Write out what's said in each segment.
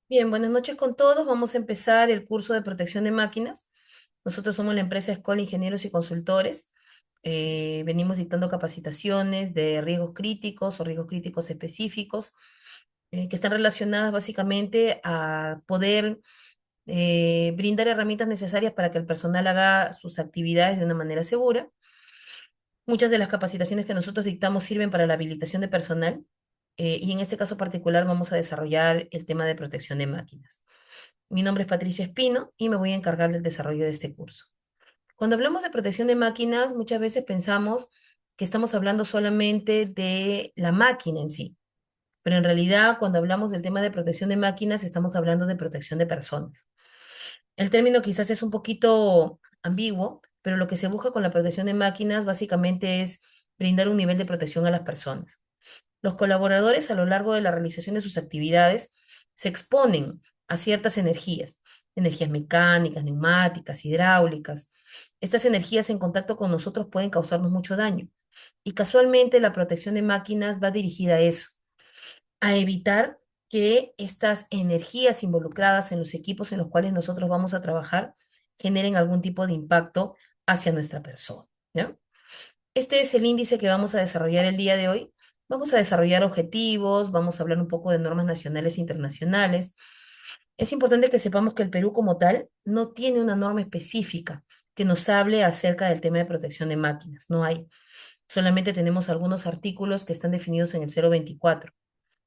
Bien, buenas noches con todos. Vamos a empezar el curso de protección de máquinas. Nosotros somos la empresa Escuela Ingenieros y Consultores. Venimos dictando capacitaciones de riesgos críticos o riesgos críticos específicos que están relacionadas básicamente a poder brindar herramientas necesarias para que el personal haga sus actividades de una manera segura. Muchas de las capacitaciones que nosotros dictamos sirven para la habilitación de personal y en este caso particular vamos a desarrollar el tema de protección de máquinas. Mi nombre es Patricia Espino y me voy a encargar del desarrollo de este curso. Cuando hablamos de protección de máquinas, muchas veces pensamos que estamos hablando solamente de la máquina en sí, pero en realidad cuando hablamos del tema de protección de máquinas estamos hablando de protección de personas. El término quizás es un poquito ambiguo, pero lo que se busca con la protección de máquinas básicamente es brindar un nivel de protección a las personas. Los colaboradores a lo largo de la realización de sus actividades se exponen a ciertas energías, energías mecánicas, neumáticas, hidráulicas. Estas energías en contacto con nosotros pueden causarnos mucho daño. Y casualmente la protección de máquinas va dirigida a eso, a evitar que estas energías involucradas en los equipos en los cuales nosotros vamos a trabajar generen algún tipo de impacto hacia nuestra persona, ¿ya? Este es el índice que vamos a desarrollar el día de hoy. Vamos a desarrollar objetivos, vamos a hablar un poco de normas nacionales e internacionales. Es importante que sepamos que el Perú como tal no tiene una norma específica que nos hable acerca del tema de protección de máquinas. No hay. Solamente tenemos algunos artículos que están definidos en el 024.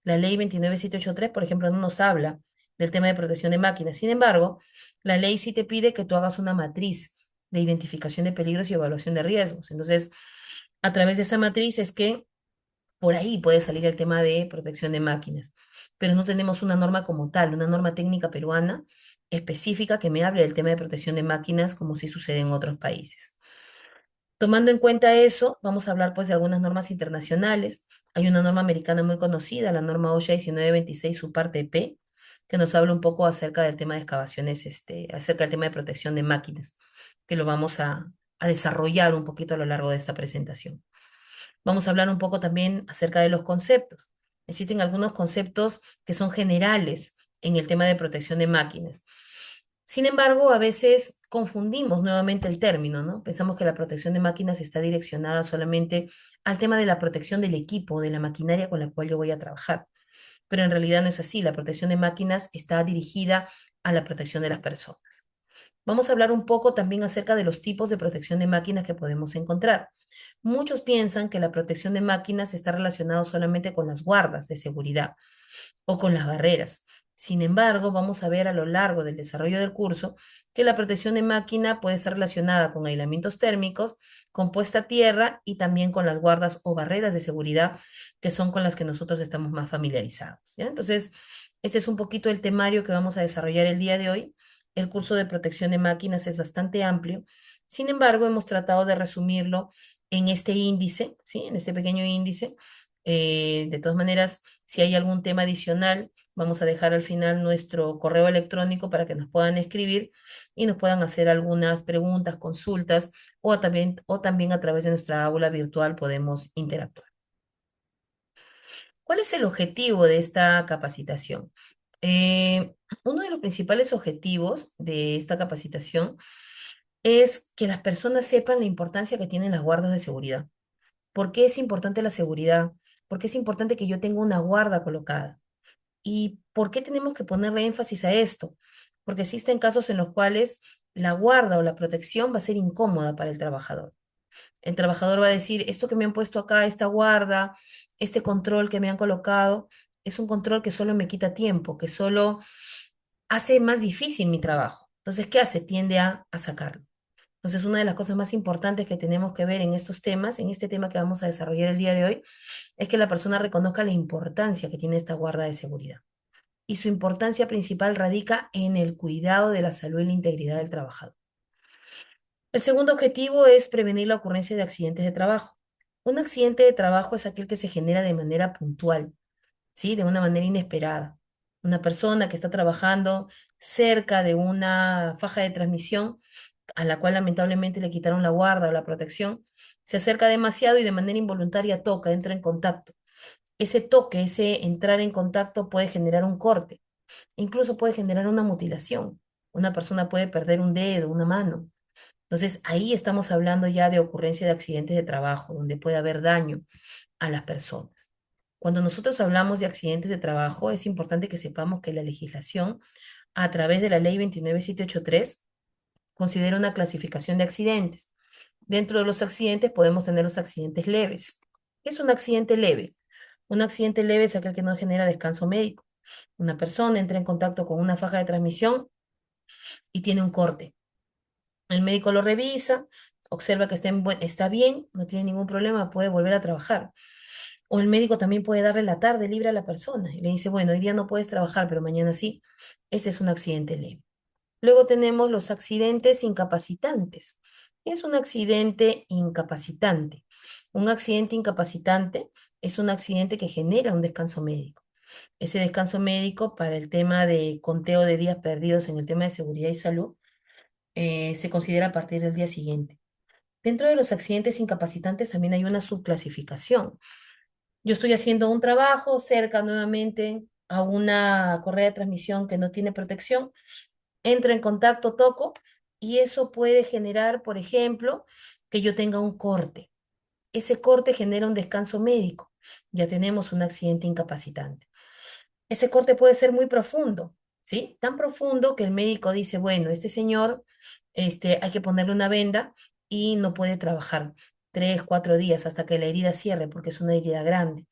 La ley 29783, por ejemplo, no nos habla del tema de protección de máquinas. Sin embargo, la ley sí te pide que tú hagas una matriz de identificación de peligros y evaluación de riesgos. Entonces, a través de esa matriz es que por ahí puede salir el tema de protección de máquinas, pero no tenemos una norma como tal, una norma técnica peruana específica que me hable del tema de protección de máquinas como sí sucede en otros países. Tomando en cuenta eso, vamos a hablar pues de algunas normas internacionales. Hay una norma americana muy conocida, la norma OSHA 1926, su parte P, que nos habla un poco acerca del tema de excavaciones, acerca del tema de protección de máquinas, que lo vamos a desarrollar un poquito a lo largo de esta presentación. Vamos a hablar un poco también acerca de los conceptos. Existen algunos conceptos que son generales en el tema de protección de máquinas. Sin embargo, a veces confundimos nuevamente el término, ¿no? Pensamos que la protección de máquinas está direccionada solamente al tema de la protección del equipo, de la maquinaria con la cual yo voy a trabajar. Pero en realidad no es así. La protección de máquinas está dirigida a la protección de las personas. Vamos a hablar un poco también acerca de los tipos de protección de máquinas que podemos encontrar. Muchos piensan que la protección de máquinas está relacionada solamente con las guardas de seguridad o con las barreras. Sin embargo, vamos a ver a lo largo del desarrollo del curso que la protección de máquina puede estar relacionada con aislamientos térmicos, con puesta a tierra y también con las guardas o barreras de seguridad, que son con las que nosotros estamos más familiarizados, ¿ya? Entonces, ese es un poquito el temario que vamos a desarrollar el día de hoy. El curso de protección de máquinas es bastante amplio. Sin embargo, hemos tratado de resumirlo en este índice, ¿sí? En este pequeño índice. De todas maneras, si hay algún tema adicional, vamos a dejar al final nuestro correo electrónico para que nos puedan escribir y nos puedan hacer algunas preguntas, consultas o también a través de nuestra aula virtual podemos interactuar. ¿Cuál es el objetivo de esta capacitación? Uno de los principales objetivos de esta capacitación es que las personas sepan la importancia que tienen las guardas de seguridad. ¿Por qué es importante la seguridad? ¿Por qué es importante que yo tenga una guarda colocada? ¿Y por qué tenemos que ponerle énfasis a esto? Porque existen casos en los cuales la guarda o la protección va a ser incómoda para el trabajador. El trabajador va a decir, esto que me han puesto acá, esta guarda, este control que me han colocado, es un control que solo me quita tiempo, que solo hace más difícil mi trabajo. Entonces, ¿qué hace? Tiende a sacarlo. Entonces, una de las cosas más importantes que tenemos que ver en estos temas, en este tema que vamos a desarrollar el día de hoy, es que la persona reconozca la importancia que tiene esta guarda de seguridad. Y su importancia principal radica en el cuidado de la salud y la integridad del trabajador. El segundo objetivo es prevenir la ocurrencia de accidentes de trabajo. Un accidente de trabajo es aquel que se genera de manera puntual, ¿sí? De una manera inesperada. Una persona que está trabajando cerca de una faja de transmisión a la cual lamentablemente le quitaron la guarda o la protección, se acerca demasiado y de manera involuntaria toca, entra en contacto. Ese toque, ese entrar en contacto puede generar un corte. Incluso puede generar una mutilación. Una persona puede perder un dedo, una mano. Entonces, ahí estamos hablando ya de ocurrencia de accidentes de trabajo, donde puede haber daño a las personas. Cuando nosotros hablamos de accidentes de trabajo, es importante que sepamos que la legislación, a través de la ley 29783, considera una clasificación de accidentes. Dentro de los accidentes podemos tener los accidentes leves. ¿Qué es un accidente leve? Un accidente leve es aquel que no genera descanso médico. Una persona entra en contacto con una faja de transmisión y tiene un corte. El médico lo revisa, observa que está bien, no tiene ningún problema, puede volver a trabajar. O el médico también puede darle la tarde libre a la persona y le dice, bueno, hoy día no puedes trabajar, pero mañana sí. Ese es un accidente leve. Luego tenemos los accidentes incapacitantes. ¿Qué es un accidente incapacitante? Un accidente incapacitante es un accidente que genera un descanso médico. Ese descanso médico para el tema de conteo de días perdidos en el tema de seguridad y salud se considera a partir del día siguiente. Dentro de los accidentes incapacitantes también hay una subclasificación. Yo estoy haciendo un trabajo cerca nuevamente a una correa de transmisión que no tiene protección, entro en contacto, toco, y eso puede generar, por ejemplo, que yo tenga un corte. Ese corte genera un descanso médico. Ya tenemos un accidente incapacitante. Ese corte puede ser muy profundo, ¿sí? Tan profundo que el médico dice, bueno, este señor, hay que ponerle una venda y no puede trabajar 3, 4 días hasta que la herida cierre, porque es una herida grande.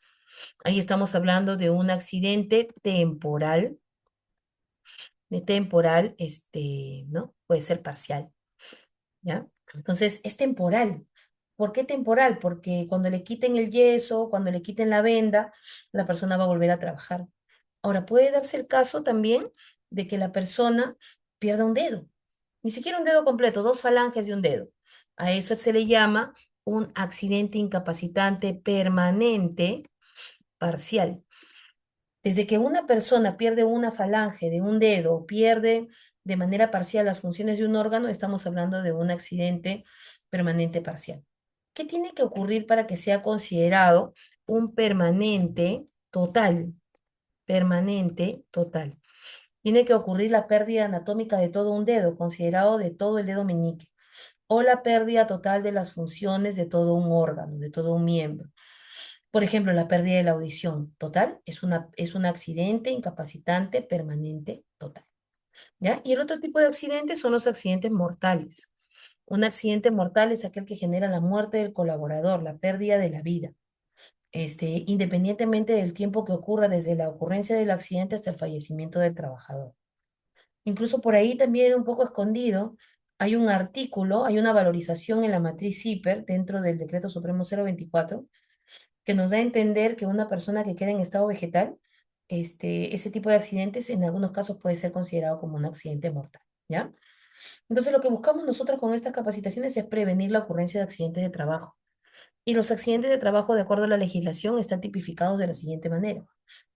Ahí estamos hablando de un accidente temporal, ¿no? Puede ser parcial, ¿ya? Entonces, es temporal. ¿Por qué temporal? Porque cuando le quiten el yeso, cuando le quiten la venda, la persona va a volver a trabajar. Ahora, puede darse el caso también de que la persona pierda un dedo, ni siquiera un dedo completo, dos falanges de un dedo. A eso se le llama un accidente incapacitante permanente parcial. Desde que una persona pierde una falange de un dedo o pierde de manera parcial las funciones de un órgano, estamos hablando de un accidente permanente parcial. ¿Qué tiene que ocurrir para que sea considerado un permanente total? Permanente total. Tiene que ocurrir la pérdida anatómica de todo un dedo, considerado de todo el dedo meñique, o la pérdida total de las funciones de todo un órgano, de todo un miembro. Por ejemplo, la pérdida de la audición total es un accidente incapacitante permanente total, ¿ya? Y el otro tipo de accidentes son los accidentes mortales. Un accidente mortal es aquel que genera la muerte del colaborador, la pérdida de la vida, independientemente del tiempo que ocurra desde la ocurrencia del accidente hasta el fallecimiento del trabajador. Incluso por ahí también un poco escondido, hay un artículo, hay una valorización en la matriz CIPER dentro del Decreto Supremo 024 que nos da a entender que una persona que queda en estado vegetal, ese tipo de accidentes en algunos casos puede ser considerado como un accidente mortal, ¿ya? Entonces lo que buscamos nosotros con estas capacitaciones es prevenir la ocurrencia de accidentes de trabajo. Y los accidentes de trabajo, de acuerdo a la legislación, están tipificados de la siguiente manera: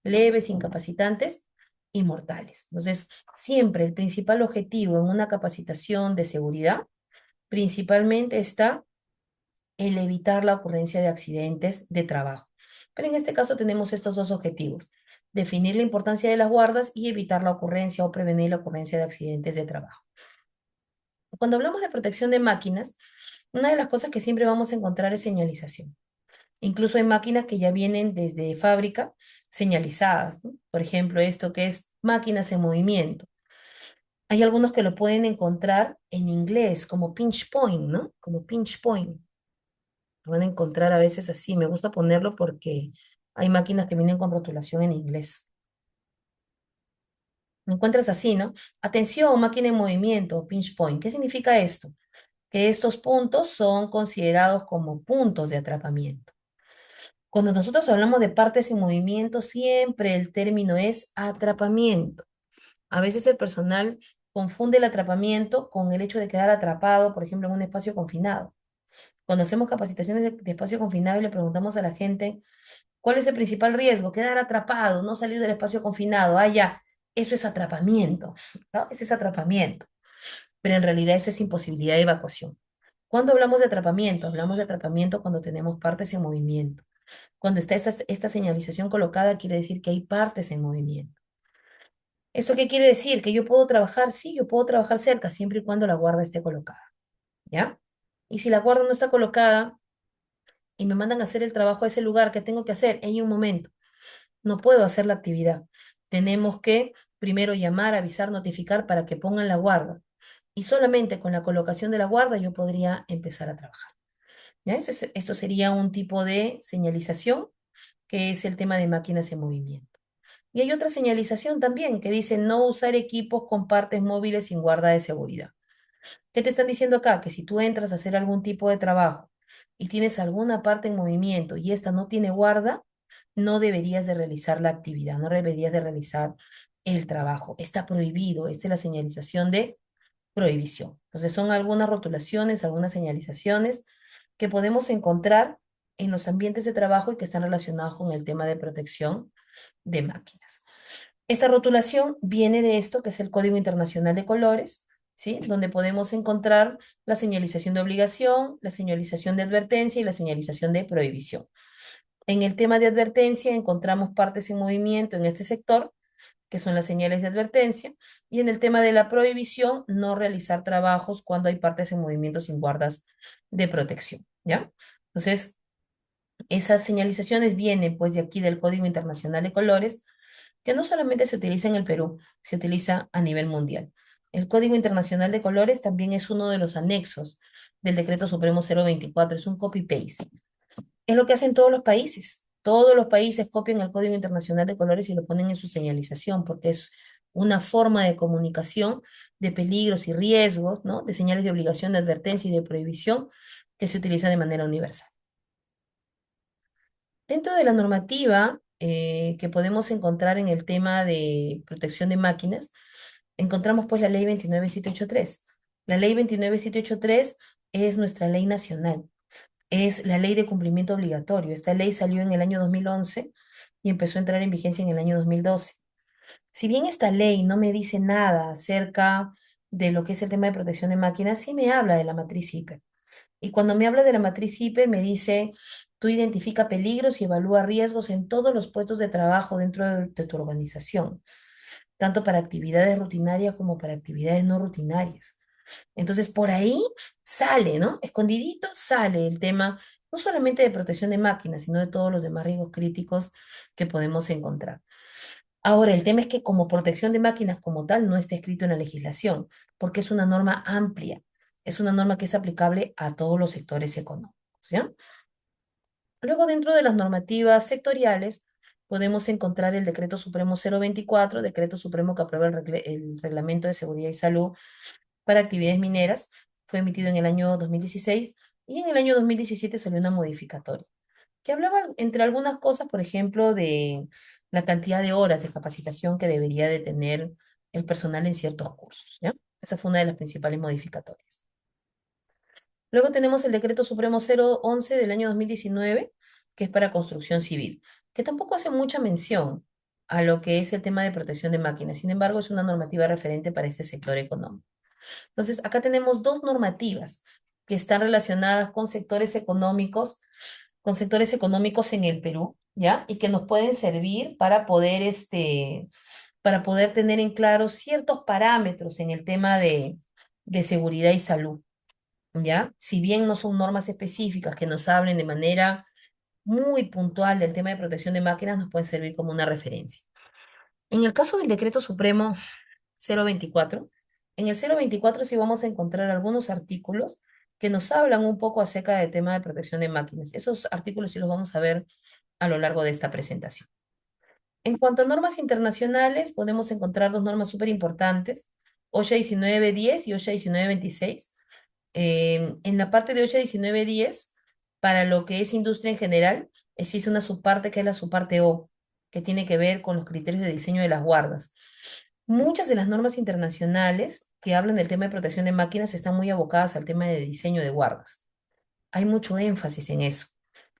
leves, incapacitantes y mortales. Entonces, siempre el principal objetivo en una capacitación de seguridad principalmente está el evitar la ocurrencia de accidentes de trabajo. Pero en este caso tenemos estos dos objetivos: definir la importancia de las guardas y evitar la ocurrencia o prevenir la ocurrencia de accidentes de trabajo. Cuando hablamos de protección de máquinas, una de las cosas que siempre vamos a encontrar es señalización. Incluso hay máquinas que ya vienen desde fábrica señalizadas, ¿no? Por ejemplo, esto que es máquinas en movimiento. Hay algunos que lo pueden encontrar en inglés como pinch point, ¿no? Como pinch point. Lo van a encontrar a veces así. Me gusta ponerlo porque hay máquinas que vienen con rotulación en inglés. Me encuentras así, ¿no? Atención, máquina en movimiento, pinch point. ¿Qué significa esto? Que estos puntos son considerados como puntos de atrapamiento. Cuando nosotros hablamos de partes en movimiento, siempre el término es atrapamiento. A veces el personal confunde el atrapamiento con el hecho de quedar atrapado, por ejemplo, en un espacio confinado. Cuando hacemos capacitaciones de espacio confinado y le preguntamos a la gente, ¿cuál es el principal riesgo? Quedar atrapado, no salir del espacio confinado. Ah, ya, eso es atrapamiento, ¿no? Ese es atrapamiento. Pero en realidad eso es imposibilidad de evacuación. Cuando hablamos de atrapamiento cuando tenemos partes en movimiento. Cuando está esta señalización colocada, quiere decir que hay partes en movimiento. ¿Esto qué quiere decir? ¿Que yo puedo trabajar? Sí, yo puedo trabajar cerca, siempre y cuando la guarda esté colocada, ¿ya? Y si la guarda no está colocada y me mandan a hacer el trabajo a ese lugar, ¿qué tengo que hacer? En un momento, no puedo hacer la actividad. Tenemos que primero llamar, avisar, notificar para que pongan la guarda. Y solamente con la colocación de la guarda yo podría empezar a trabajar. ¿Ya? Esto sería un tipo de señalización, que es el tema de máquinas en movimiento. Y hay otra señalización también que dice no usar equipos con partes móviles sin guarda de seguridad. ¿Qué te están diciendo acá? Que si tú entras a hacer algún tipo de trabajo y tienes alguna parte en movimiento y esta no tiene guarda, no deberías de realizar la actividad, no deberías de realizar el trabajo. Está prohibido. Esta es la señalización de prohibición. Entonces son algunas rotulaciones, algunas señalizaciones que podemos encontrar en los ambientes de trabajo y que están relacionados con el tema de protección de máquinas. Esta rotulación viene de esto, que es el Código Internacional de Colores, ¿sí? Donde podemos encontrar la señalización de obligación, la señalización de advertencia y la señalización de prohibición. En el tema de advertencia encontramos partes en movimiento en este sector, que son las señales de advertencia, y en el tema de la prohibición, no realizar trabajos cuando hay partes en movimiento sin guardas de protección, ¿ya? Entonces, esas señalizaciones vienen pues de aquí del Código Internacional de Colores, que no solamente se utiliza en el Perú, se utiliza a nivel mundial. El Código Internacional de Colores también es uno de los anexos del Decreto Supremo 024, es un copy-paste. Es lo que hacen todos los países. Todos los países copian el Código Internacional de Colores y lo ponen en su señalización, porque es una forma de comunicación de peligros y riesgos, ¿no? De señales de obligación, de advertencia y de prohibición que se utiliza de manera universal. Dentro de la normativa que podemos encontrar en el tema de protección de máquinas, encontramos pues la ley 29783. La ley 29783 es nuestra ley nacional, es la ley de cumplimiento obligatorio. Esta ley salió en el año 2011 y empezó a entrar en vigencia en el año 2012. Si bien esta ley no me dice nada acerca de lo que es el tema de protección de máquinas, sí me habla de la matriz HIPER. Y cuando me habla de la matriz HIPER, me dice, tú identifica peligros y evalúa riesgos en todos los puestos de trabajo dentro de tu organización, tanto para actividades rutinarias como para actividades no rutinarias. Entonces, por ahí sale, ¿no? Escondidito sale el tema, no solamente de protección de máquinas, sino de todos los demás riesgos críticos que podemos encontrar. Ahora, el tema es que como protección de máquinas como tal no está escrito en la legislación, porque es una norma amplia, es una norma que es aplicable a todos los sectores económicos, ¿ya? Luego, dentro de las normativas sectoriales, podemos encontrar el Decreto Supremo 024, Decreto Supremo que aprueba el Reglamento de Seguridad y Salud para actividades mineras, fue emitido en el año 2016 y en el año 2017 salió una modificatoria que hablaba entre algunas cosas, por ejemplo, de la cantidad de horas de capacitación que debería de tener el personal en ciertos cursos, ¿ya? Esa fue una de las principales modificatorias. Luego tenemos el Decreto Supremo 011 del año 2019, que es para construcción civil, que tampoco hace mucha mención a lo que es el tema de protección de máquinas. Sin embargo, es una normativa referente para este sector económico. Entonces, acá tenemos dos normativas que están relacionadas con sectores económicos en el Perú, ¿ya? Y que nos pueden servir para poder tener en claro ciertos parámetros en el tema de seguridad y salud, ¿ya? Si bien no son normas específicas que nos hablen de manera muy puntual del tema de protección de máquinas, nos pueden servir como una referencia. En el caso del Decreto Supremo 024, en el 024 sí vamos a encontrar algunos artículos que nos hablan un poco acerca del tema de protección de máquinas. Esos artículos sí los vamos a ver a lo largo de esta presentación. En cuanto a normas internacionales, podemos encontrar dos normas súper importantes, OSHA 1910 y OSHA 1926. En la parte de OSHA 1910, para lo que es industria en general, existe una subparte que es la subparte O, que tiene que ver con los criterios de diseño de las guardas. Muchas de las normas internacionales que hablan del tema de protección de máquinas están muy abocadas al tema de diseño de guardas. Hay mucho énfasis en eso.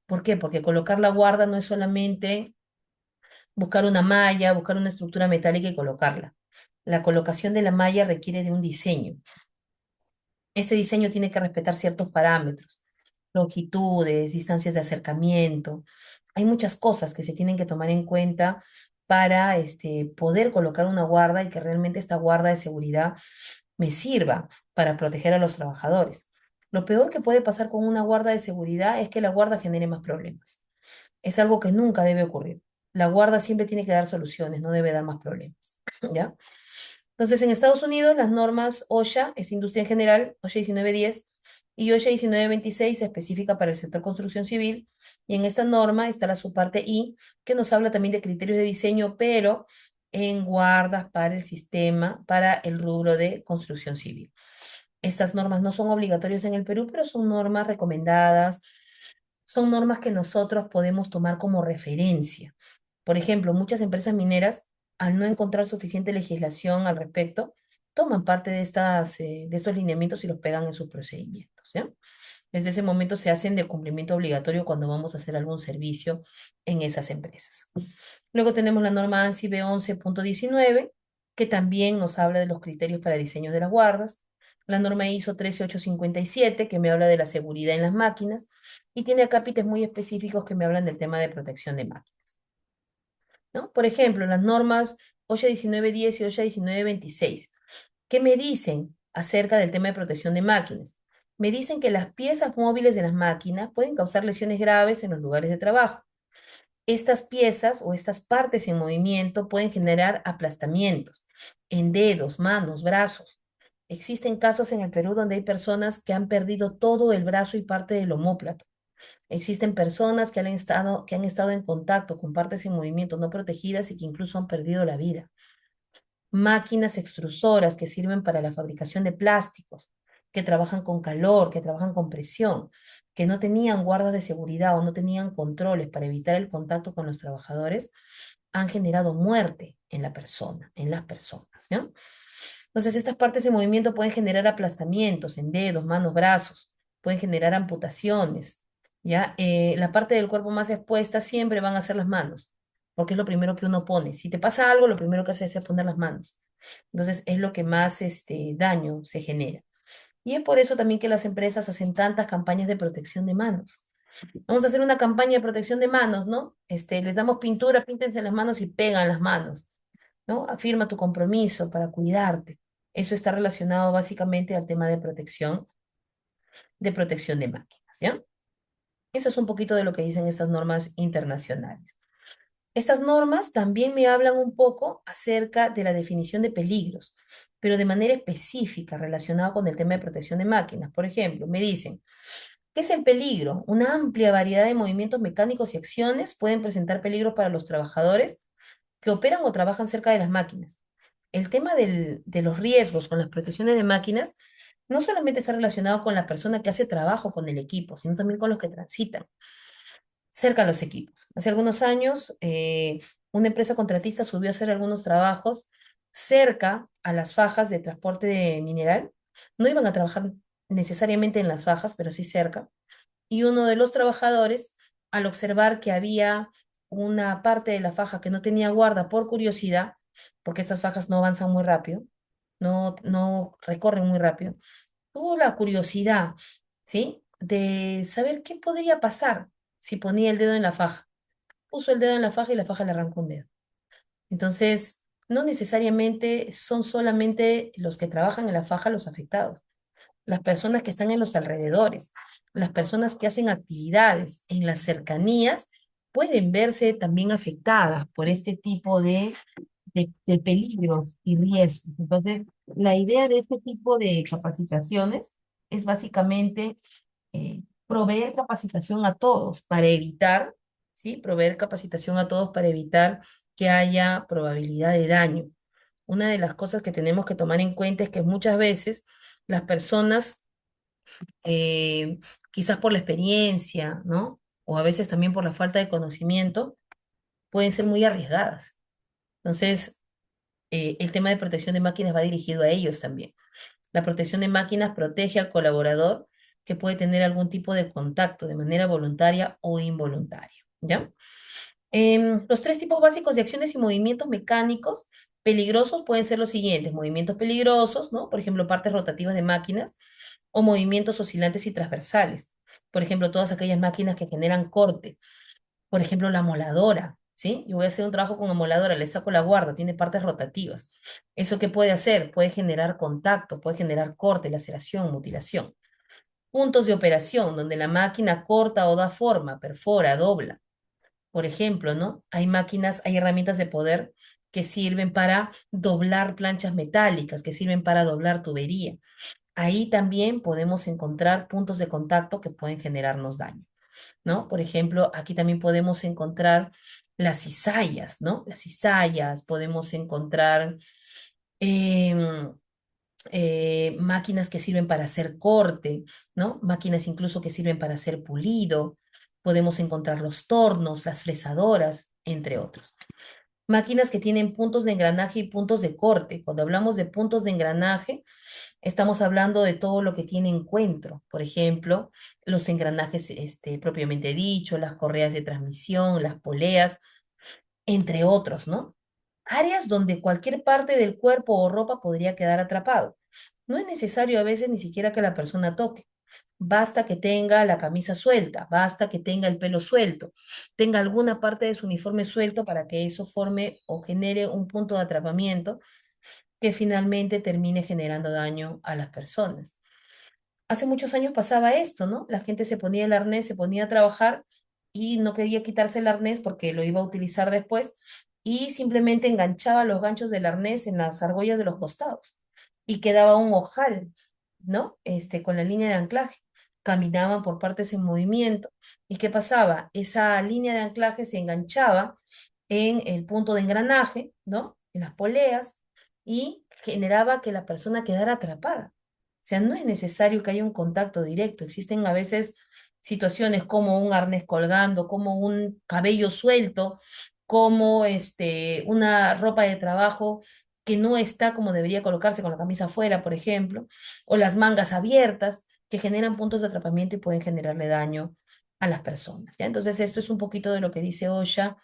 ¿Por qué? Porque colocar la guarda no es solamente buscar una malla, buscar una estructura metálica y colocarla. La colocación de la malla requiere de un diseño. Ese diseño tiene que respetar ciertos parámetros, longitudes, distancias de acercamiento. Hay muchas cosas que se tienen que tomar en cuenta para poder colocar una guarda y que realmente esta guarda de seguridad me sirva para proteger a los trabajadores. Lo peor que puede pasar con una guarda de seguridad es que la guarda genere más problemas. Es algo que nunca debe ocurrir. La guarda siempre tiene que dar soluciones, no debe dar más problemas. ¿Ya? Entonces, en Estados Unidos, las normas OSHA, es industria en general, OSHA 1910, y OSHA 1926, específica para el sector construcción civil, y en esta norma está la subparte I, que nos habla también de criterios de diseño, pero en guardas para el sistema, para el rubro de construcción civil. Estas normas no son obligatorias en el Perú, pero son normas recomendadas, son normas que nosotros podemos tomar como referencia. Por ejemplo, muchas empresas mineras, al no encontrar suficiente legislación al respecto, toman parte de estos lineamientos y los pegan en sus procedimientos, ¿ya? Desde ese momento se hacen de cumplimiento obligatorio cuando vamos a hacer algún servicio en esas empresas. Luego tenemos la norma ANSI B11.19, que también nos habla de los criterios para diseño de las guardas. La norma ISO 13857, que me habla de la seguridad en las máquinas. Y tiene acápites muy específicos que me hablan del tema de protección de máquinas, ¿no? Por ejemplo, las normas OSHA 1910 y OSHA 1926. ¿Qué me dicen acerca del tema de protección de máquinas? Me dicen que las piezas móviles de las máquinas pueden causar lesiones graves en los lugares de trabajo. Estas piezas o estas partes en movimiento pueden generar aplastamientos en dedos, manos, brazos. Existen casos en el Perú donde hay personas que han perdido todo el brazo y parte del omóplato. Existen personas que han estado en contacto con partes en movimiento no protegidas y que incluso han perdido la vida. Máquinas extrusoras que sirven para la fabricación de plásticos, que trabajan con calor, que trabajan con presión, que no tenían guardas de seguridad o no tenían controles para evitar el contacto con los trabajadores, han generado muerte en la persona, en las personas, ¿no? Entonces, estas partes en movimiento pueden generar aplastamientos en dedos, manos, brazos, pueden generar amputaciones, ¿ya? La parte del cuerpo más expuesta siempre van a ser las manos, porque es lo primero que uno pone. Si te pasa algo, lo primero que haces es poner las manos. Entonces, es lo que más daño se genera. Y es por eso también que las empresas hacen tantas campañas de protección de manos. Vamos a hacer una campaña de protección de manos, ¿no? Les damos pintura, píntense las manos y pegan las manos, ¿no? Afirma tu compromiso para cuidarte. Eso está relacionado básicamente al tema de protección de máquinas, ¿ya? Eso es un poquito de lo que dicen estas normas internacionales. Estas normas también me hablan un poco acerca de la definición de peligros, pero de manera específica relacionada con el tema de protección de máquinas. Por ejemplo, me dicen, ¿qué es el peligro? Una amplia variedad de movimientos mecánicos y acciones pueden presentar peligros para los trabajadores que operan o trabajan cerca de las máquinas. El tema de los riesgos con las protecciones de máquinas no solamente está relacionado con la persona que hace trabajo con el equipo, sino también con los que transitan cerca a los equipos. Hace algunos años, una empresa contratista subió a hacer algunos trabajos cerca a las fajas de transporte de mineral. No iban a trabajar necesariamente en las fajas, pero sí cerca. Y uno de los trabajadores, al observar que había una parte de la faja que no tenía guarda por curiosidad, porque estas fajas no avanzan muy rápido, no recorren muy rápido, tuvo la curiosidad, ¿sí? De saber qué podría pasar si ponía el dedo en la faja. Puso el dedo en la faja y la faja le arrancó un dedo. Entonces, no necesariamente son solamente los que trabajan en la faja los afectados, las personas que están en los alrededores, las personas que hacen actividades en las cercanías pueden verse también afectadas por este tipo de peligros y riesgos. Entonces, la idea de este tipo de capacitaciones es básicamente proveer capacitación a todos para evitar, ¿sí? Proveer capacitación a todos para evitar que haya probabilidad de daño. Una de las cosas que tenemos que tomar en cuenta es que muchas veces las personas, eh, quizás por la experiencia, ¿no? O a veces también por la falta de conocimiento, pueden ser muy arriesgadas. Entonces, el tema de protección de máquinas va dirigido a ellos también. La protección de máquinas protege al colaborador que puede tener algún tipo de contacto de manera voluntaria o involuntaria, ¿ya? Los tres tipos básicos de acciones y movimientos mecánicos peligrosos pueden ser los siguientes: movimientos peligrosos, ¿no? Por ejemplo, partes rotativas de máquinas, o movimientos oscilantes y transversales. Por ejemplo, todas aquellas máquinas que generan corte, por ejemplo, la moladora, ¿sí? Yo voy a hacer un trabajo con amoladora, le saco la guarda, tiene partes rotativas. ¿Eso qué puede hacer? Puede generar contacto, puede generar corte, laceración, mutilación. Puntos de operación, donde la máquina corta o da forma, perfora, dobla. Por ejemplo, ¿no? Hay máquinas, hay herramientas de poder que sirven para doblar planchas metálicas, que sirven para doblar tubería. Ahí también podemos encontrar puntos de contacto que pueden generarnos daño, ¿no? Por ejemplo, aquí también podemos encontrar las cizallas, ¿no? Las cizallas, podemos encontrar em, máquinas que sirven para hacer corte, ¿no? Máquinas incluso que sirven para hacer pulido. Podemos encontrar los tornos, las fresadoras, entre otros. Máquinas que tienen puntos de engranaje y puntos de corte. Cuando hablamos de puntos de engranaje, estamos hablando de todo lo que tiene encuentro. Por ejemplo, los engranajes propiamente dicho, las correas de transmisión, las poleas, entre otros, ¿no? Áreas donde cualquier parte del cuerpo o ropa podría quedar atrapado. No es necesario a veces ni siquiera que la persona toque. Basta que tenga la camisa suelta, basta que tenga el pelo suelto, tenga alguna parte de su uniforme suelto para que eso forme o genere un punto de atrapamiento que finalmente termine generando daño a las personas. Hace muchos años pasaba esto, ¿no? La gente se ponía el arnés, se ponía a trabajar y no quería quitarse el arnés porque lo iba a utilizar después y simplemente enganchaba los ganchos del arnés en las argollas de los costados y quedaba un ojal, ¿no? Con la línea de anclaje. Caminaban por partes en movimiento. ¿Y qué pasaba? Esa línea de anclaje se enganchaba en el punto de engranaje, ¿no? En las poleas y generaba que la persona quedara atrapada. O sea, no es necesario que haya un contacto directo. Existen a veces situaciones como un arnés colgando, como un cabello suelto, como una ropa de trabajo que no está como debería colocarse con la camisa afuera, por ejemplo, o las mangas abiertas que generan puntos de atrapamiento y pueden generarle daño a las personas, ¿ya? Entonces, esto es un poquito de lo que dice OSHA,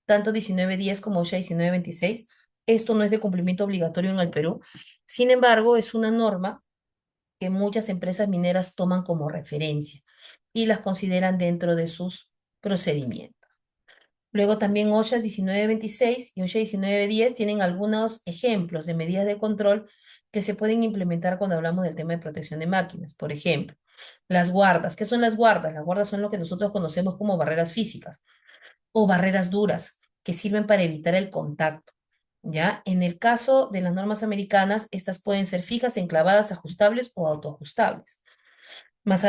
tanto 1910 como OSHA 1926. Esto no es de cumplimiento obligatorio en el Perú. Sin embargo, es una norma que muchas empresas mineras toman como referencia y las consideran dentro de sus procedimientos. Luego también OSHA 1926 y OSHA 1910 tienen algunos ejemplos de medidas de control que se pueden implementar cuando hablamos del tema de protección de máquinas. Por ejemplo, las guardas. ¿Qué son las guardas? Las guardas son lo que nosotros conocemos como barreras físicas o barreras duras que sirven para evitar el contacto. ¿Ya? En el caso de las normas americanas, estas pueden ser fijas, enclavadas, ajustables o autoajustables. Vamos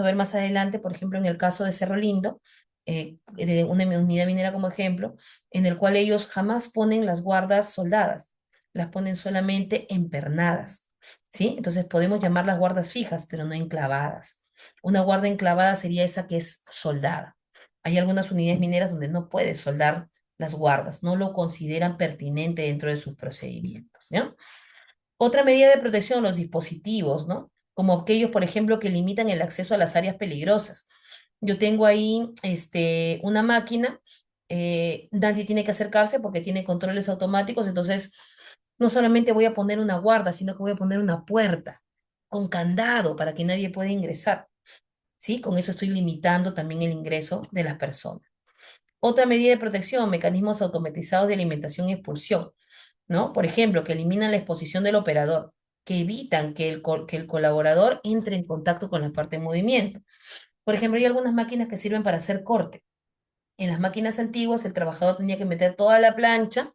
a ver más adelante, por ejemplo, en el caso de Cerro Lindo, de una unidad minera como ejemplo, en el cual ellos jamás ponen las guardas soldadas, las ponen solamente empernadas, ¿sí? Entonces podemos llamarlas guardas fijas, pero no enclavadas. Una guarda enclavada sería esa que es soldada. Hay algunas unidades mineras donde no puedes soldar las guardas, no lo consideran pertinente dentro de sus procedimientos, ¿no? Otra medida de protección, los dispositivos, ¿no? Como aquellos, por ejemplo, que limitan el acceso a las áreas peligrosas. Yo tengo ahí una máquina, nadie tiene que acercarse porque tiene controles automáticos, entonces no solamente voy a poner una guarda, sino que voy a poner una puerta con candado para que nadie pueda ingresar, ¿sí? Con eso estoy limitando también el ingreso de las personas. Otra medida de protección, mecanismos automatizados de alimentación y expulsión, ¿no? Por ejemplo, que eliminan la exposición del operador, que evitan que que el colaborador entre en contacto con la parte en movimiento. Por ejemplo, hay algunas máquinas que sirven para hacer corte. En las máquinas antiguas, el trabajador tenía que meter toda la plancha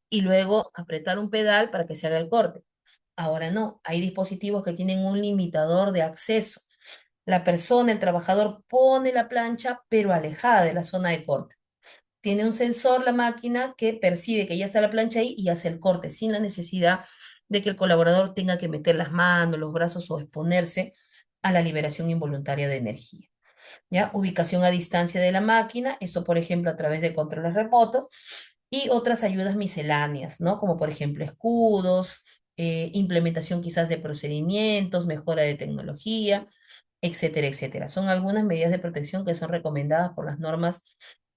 y luego apretar un pedal para que se haga el corte. Ahora no, hay dispositivos que tienen un limitador de acceso. La persona, el trabajador, pone la plancha, pero alejada de la zona de corte. Tiene un sensor la máquina que percibe que ya está la plancha ahí y hace el corte sin la necesidad de que el colaborador tenga que meter las manos, los brazos o exponerse a la liberación involuntaria de energía. ¿Ya? Ubicación a distancia de la máquina, esto por ejemplo a través de controles remotos y otras ayudas misceláneas, ¿no? Como por ejemplo escudos, implementación quizás de procedimientos, mejora de tecnología, etcétera, etcétera. Son algunas medidas de protección que son recomendadas por las normas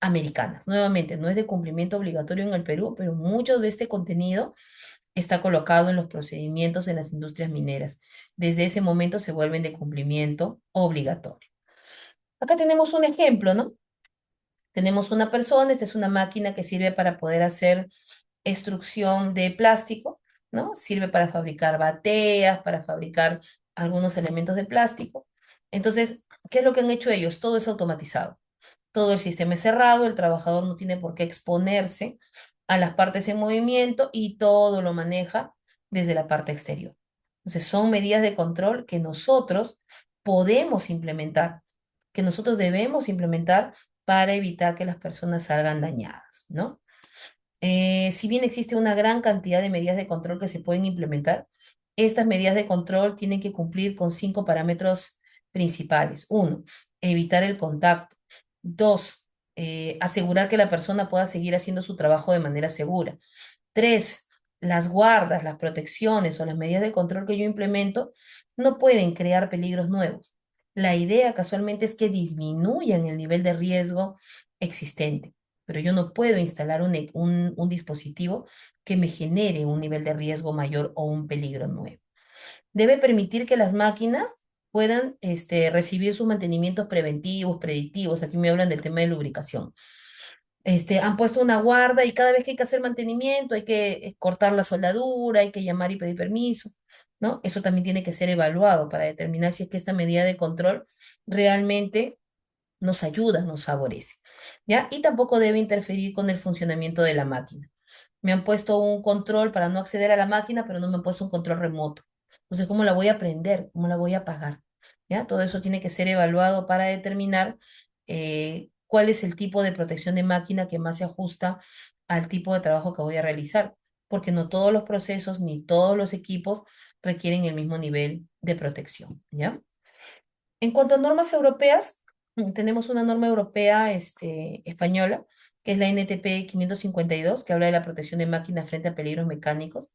americanas. Nuevamente, no es de cumplimiento obligatorio en el Perú, pero mucho de este contenido está colocado en los procedimientos en las industrias mineras. Desde ese momento se vuelven de cumplimiento obligatorio. Acá tenemos un ejemplo, ¿no? Tenemos una persona, esta es una máquina que sirve para poder hacer extrusión de plástico, ¿no? Sirve para fabricar bateas, para fabricar algunos elementos de plástico. Entonces, ¿qué es lo que han hecho ellos? Todo es automatizado. Todo el sistema es cerrado, el trabajador no tiene por qué exponerse a las partes en movimiento y todo lo maneja desde la parte exterior. Entonces, son medidas de control que nosotros podemos implementar, que nosotros debemos implementar para evitar que las personas salgan dañadas, ¿no? Si bien existe una gran cantidad de medidas de control que se pueden implementar, estas medidas de control tienen que cumplir con 5 parámetros principales. Uno, evitar el contacto. Dos, asegurar que la persona pueda seguir haciendo su trabajo de manera segura. Tres, las guardas, las protecciones o las medidas de control que yo implemento no pueden crear peligros nuevos. La idea casualmente es que disminuyan el nivel de riesgo existente, pero yo no puedo instalar un dispositivo que me genere un nivel de riesgo mayor o un peligro nuevo. Debe permitir que las máquinas puedan recibir sus mantenimientos preventivos, predictivos. Aquí me hablan del tema de lubricación. Han puesto una guarda y cada vez que hay que hacer mantenimiento, hay que cortar la soldadura, hay que llamar y pedir permiso, ¿no? Eso también tiene que ser evaluado para determinar si es que esta medida de control realmente nos ayuda, nos favorece, ¿ya? Y tampoco debe interferir con el funcionamiento de la máquina. Me han puesto un control para no acceder a la máquina, pero no me han puesto un control remoto. Entonces, ¿cómo la voy a prender? ¿Cómo la voy a apagar? ¿Ya? Todo eso tiene que ser evaluado para determinar cuál es el tipo de protección de máquina que más se ajusta al tipo de trabajo que voy a realizar, porque no todos los procesos ni todos los equipos requieren el mismo nivel de protección, ¿ya? En cuanto a normas europeas, tenemos una norma europea española, que es la NTP 552, que habla de la protección de máquinas frente a peligros mecánicos,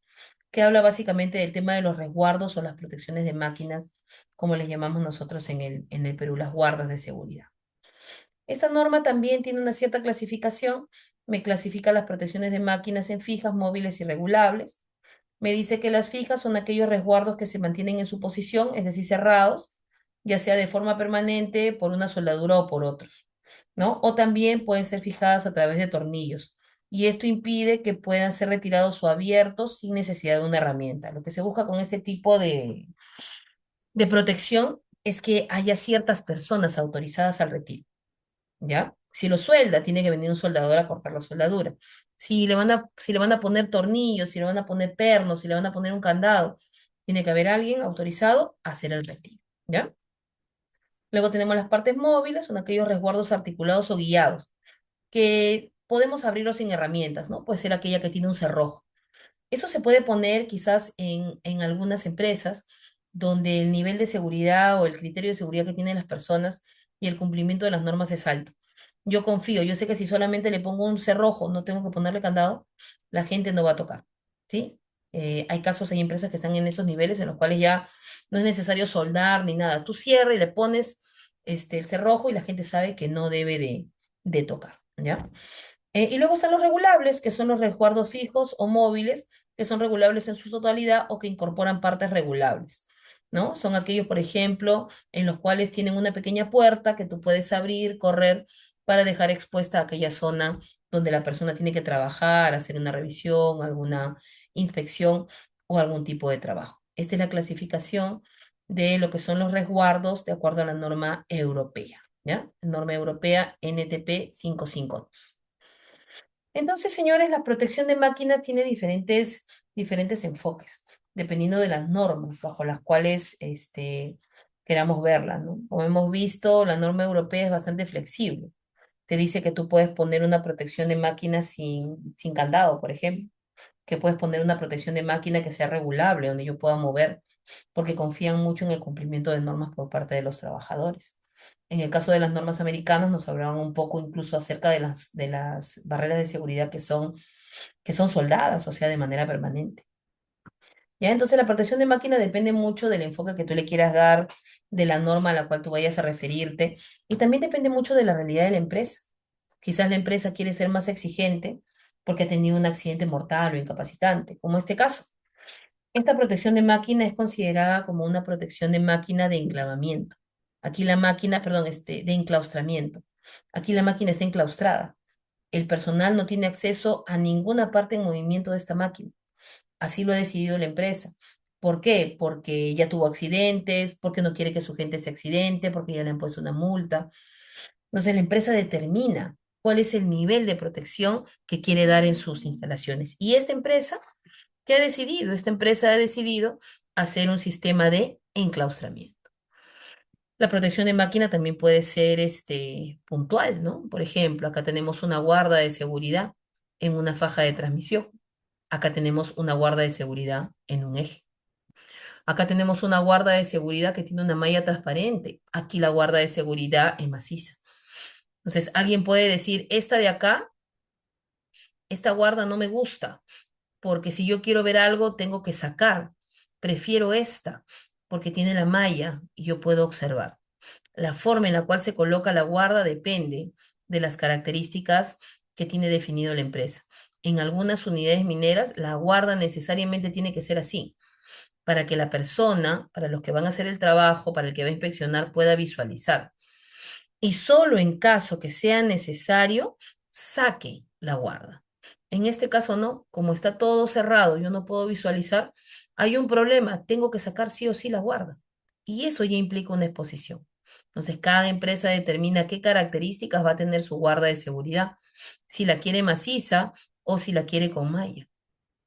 que habla básicamente del tema de los resguardos o las protecciones de máquinas, como les llamamos nosotros en el Perú, las guardas de seguridad. Esta norma también tiene una cierta clasificación, me clasifica las protecciones de máquinas en fijas, móviles y regulables. Me dice que las fijas son aquellos resguardos que se mantienen en su posición, es decir, cerrados, ya sea de forma permanente por una soldadura o por otros, ¿no? O también pueden ser fijadas a través de tornillos. Y esto impide que puedan ser retirados o abiertos sin necesidad de una herramienta. Lo que se busca con este tipo de protección es que haya ciertas personas autorizadas al retiro. ¿Ya? Si lo suelda, tiene que venir un soldador a cortar la soldadura. Si le van a poner tornillos, si le van a poner pernos, si le van a poner un candado, tiene que haber alguien autorizado a hacer el retiro, ¿ya? Luego tenemos las partes móviles, son aquellos resguardos articulados o guiados, que podemos abrirlos sin herramientas, ¿no? Puede ser aquella que tiene un cerrojo. Eso se puede poner quizás en algunas empresas donde el nivel de seguridad o el criterio de seguridad que tienen las personas y el cumplimiento de las normas es alto. Yo confío, yo sé que si solamente le pongo un cerrojo, no tengo que ponerle candado, la gente no va a tocar, ¿sí? Hay casos, hay empresas que están en esos niveles en los cuales ya no es necesario soldar ni nada. Tú cierras y le pones el cerrojo y la gente sabe que no debe de tocar, ¿ya? Y luego están los regulables, que son los resguardos fijos o móviles, que son regulables en su totalidad o que incorporan partes regulables, ¿no? Son aquellos, por ejemplo, en los cuales tienen una pequeña puerta que tú puedes abrir, correr, para dejar expuesta aquella zona donde la persona tiene que trabajar, hacer una revisión, alguna inspección o algún tipo de trabajo. Esta es la clasificación de lo que son los resguardos de acuerdo a la norma europea, ¿ya? Norma europea NTP 552. Entonces, señores, la protección de máquinas tiene diferentes enfoques, dependiendo de las normas bajo las cuales queramos verla, ¿no? Como hemos visto, la norma europea es bastante flexible. Te dice que tú puedes poner una protección de máquina sin candado, por ejemplo, que puedes poner una protección de máquina que sea regulable, donde yo pueda mover, porque confían mucho en el cumplimiento de normas por parte de los trabajadores. En el caso de las normas americanas nos hablaban un poco incluso acerca de las barreras de seguridad que son soldadas, o sea, de manera permanente. ¿Ya? Entonces la protección de máquina depende mucho del enfoque que tú le quieras dar, de la norma a la cual tú vayas a referirte, y también depende mucho de la realidad de la empresa. Quizás la empresa quiere ser más exigente porque ha tenido un accidente mortal o incapacitante, como este caso. Esta protección de máquina es considerada como una protección de máquina de enclavamiento. Aquí la máquina, perdón, de enclaustramiento. Aquí la máquina está enclaustrada. El personal no tiene acceso a ninguna parte en movimiento de esta máquina. Así lo ha decidido la empresa. ¿Por qué? Porque ya tuvo accidentes, porque no quiere que su gente se accidente, porque ya le han puesto una multa. Entonces la empresa determina cuál es el nivel de protección que quiere dar en sus instalaciones. Y esta empresa, ¿qué ha decidido? Esta empresa ha decidido hacer un sistema de enclaustramiento. La protección de máquina también puede ser puntual, ¿no? Por ejemplo, acá tenemos una guarda de seguridad en una faja de transmisión. Acá tenemos una guarda de seguridad en un eje. Acá tenemos una guarda de seguridad que tiene una malla transparente. Aquí la guarda de seguridad es maciza. Entonces, alguien puede decir, esta de acá, esta guarda no me gusta, porque si yo quiero ver algo, tengo que sacar. Prefiero esta, porque tiene la malla y yo puedo observar. La forma en la cual se coloca la guarda depende de las características que tiene definido la empresa. En algunas unidades mineras, la guarda necesariamente tiene que ser así, para que la persona, para los que van a hacer el trabajo, para el que va a inspeccionar, pueda visualizar. Y solo en caso que sea necesario, saque la guarda. En este caso no, como está todo cerrado, yo no puedo visualizar, hay un problema, tengo que sacar sí o sí la guarda. Y eso ya implica una exposición. Entonces, cada empresa determina qué características va a tener su guarda de seguridad, si la quiere maciza o si la quiere con malla.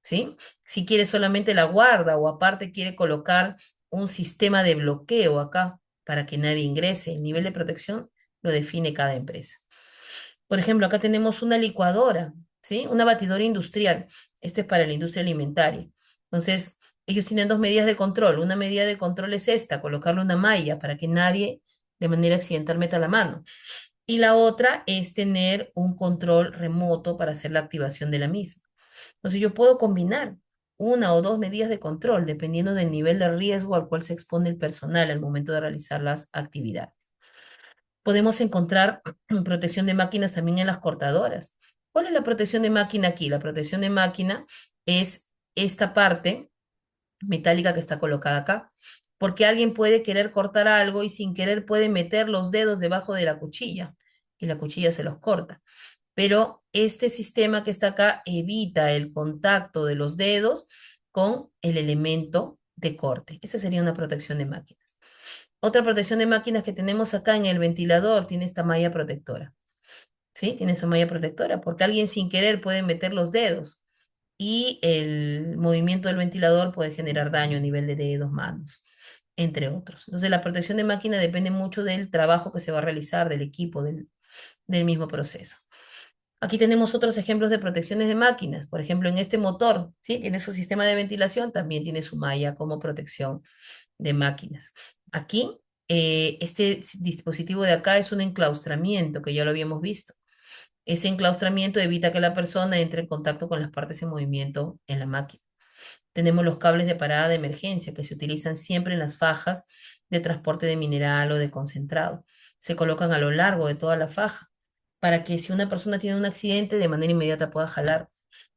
¿Sí? Si quiere solamente la guarda o aparte quiere colocar un sistema de bloqueo acá para que nadie ingrese. El nivel de protección lo define cada empresa. Por ejemplo, acá tenemos una licuadora, ¿sí? Una batidora industrial. Esto es para la industria alimentaria. Entonces, ellos tienen dos medidas de control. Una medida de control es esta, colocarle una malla para que nadie de manera accidental meta la mano. Y la otra es tener un control remoto para hacer la activación de la misma. Entonces yo puedo combinar una o dos medidas de control dependiendo del nivel de riesgo al cual se expone el personal al momento de realizar las actividades. Podemos encontrar protección de máquinas también en las cortadoras. ¿Cuál es la protección de máquina aquí? La protección de máquina es esta parte metálica que está colocada acá, porque alguien puede querer cortar algo y sin querer puede meter los dedos debajo de la cuchilla y la cuchilla se los corta, pero este sistema que está acá evita el contacto de los dedos con el elemento de corte. Esa sería una protección de máquinas. Otra protección de máquinas que tenemos acá en el ventilador tiene esta malla protectora. ¿Sí? Tiene esa malla protectora porque alguien sin querer puede meter los dedos y el movimiento del ventilador puede generar daño a nivel de dedos, manos, entre otros. Entonces, la protección de máquina depende mucho del trabajo que se va a realizar, del equipo, del mismo proceso. Aquí tenemos otros ejemplos de protecciones de máquinas. Por ejemplo, en este motor, ¿sí? Tiene su sistema de ventilación, también tiene su malla como protección de máquinas. Aquí, este dispositivo de acá es un enclaustramiento, que ya lo habíamos visto. Ese enclaustramiento evita que la persona entre en contacto con las partes en movimiento en la máquina. Tenemos los cables de parada de emergencia que se utilizan siempre en las fajas de transporte de mineral o de concentrado. Se colocan a lo largo de toda la faja para que si una persona tiene un accidente de manera inmediata pueda jalar.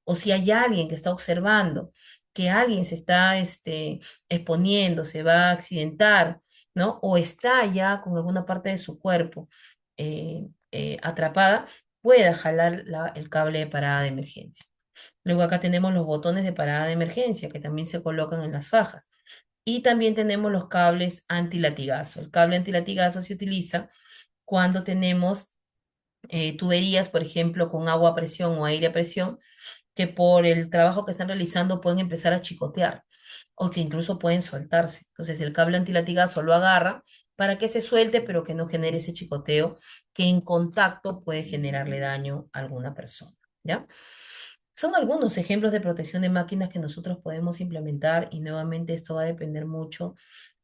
O si hay alguien que está observando que alguien se está exponiendo, se va a accidentar, ¿no? O está ya con alguna parte de su cuerpo atrapada, pueda jalar el cable de parada de emergencia. Luego acá tenemos los botones de parada de emergencia que también se colocan en las fajas. Y también tenemos los cables antilatigazo. El cable antilatigazo se utiliza cuando tenemos tuberías, por ejemplo, con agua a presión o aire a presión, que por el trabajo que están realizando pueden empezar a chicotear o que incluso pueden soltarse. Entonces el cable antilatigazo lo agarra para que se suelte, pero que no genere ese chicoteo que en contacto puede generarle daño a alguna persona. ¿Ya? Son algunos ejemplos de protección de máquinas que nosotros podemos implementar y nuevamente esto va a depender mucho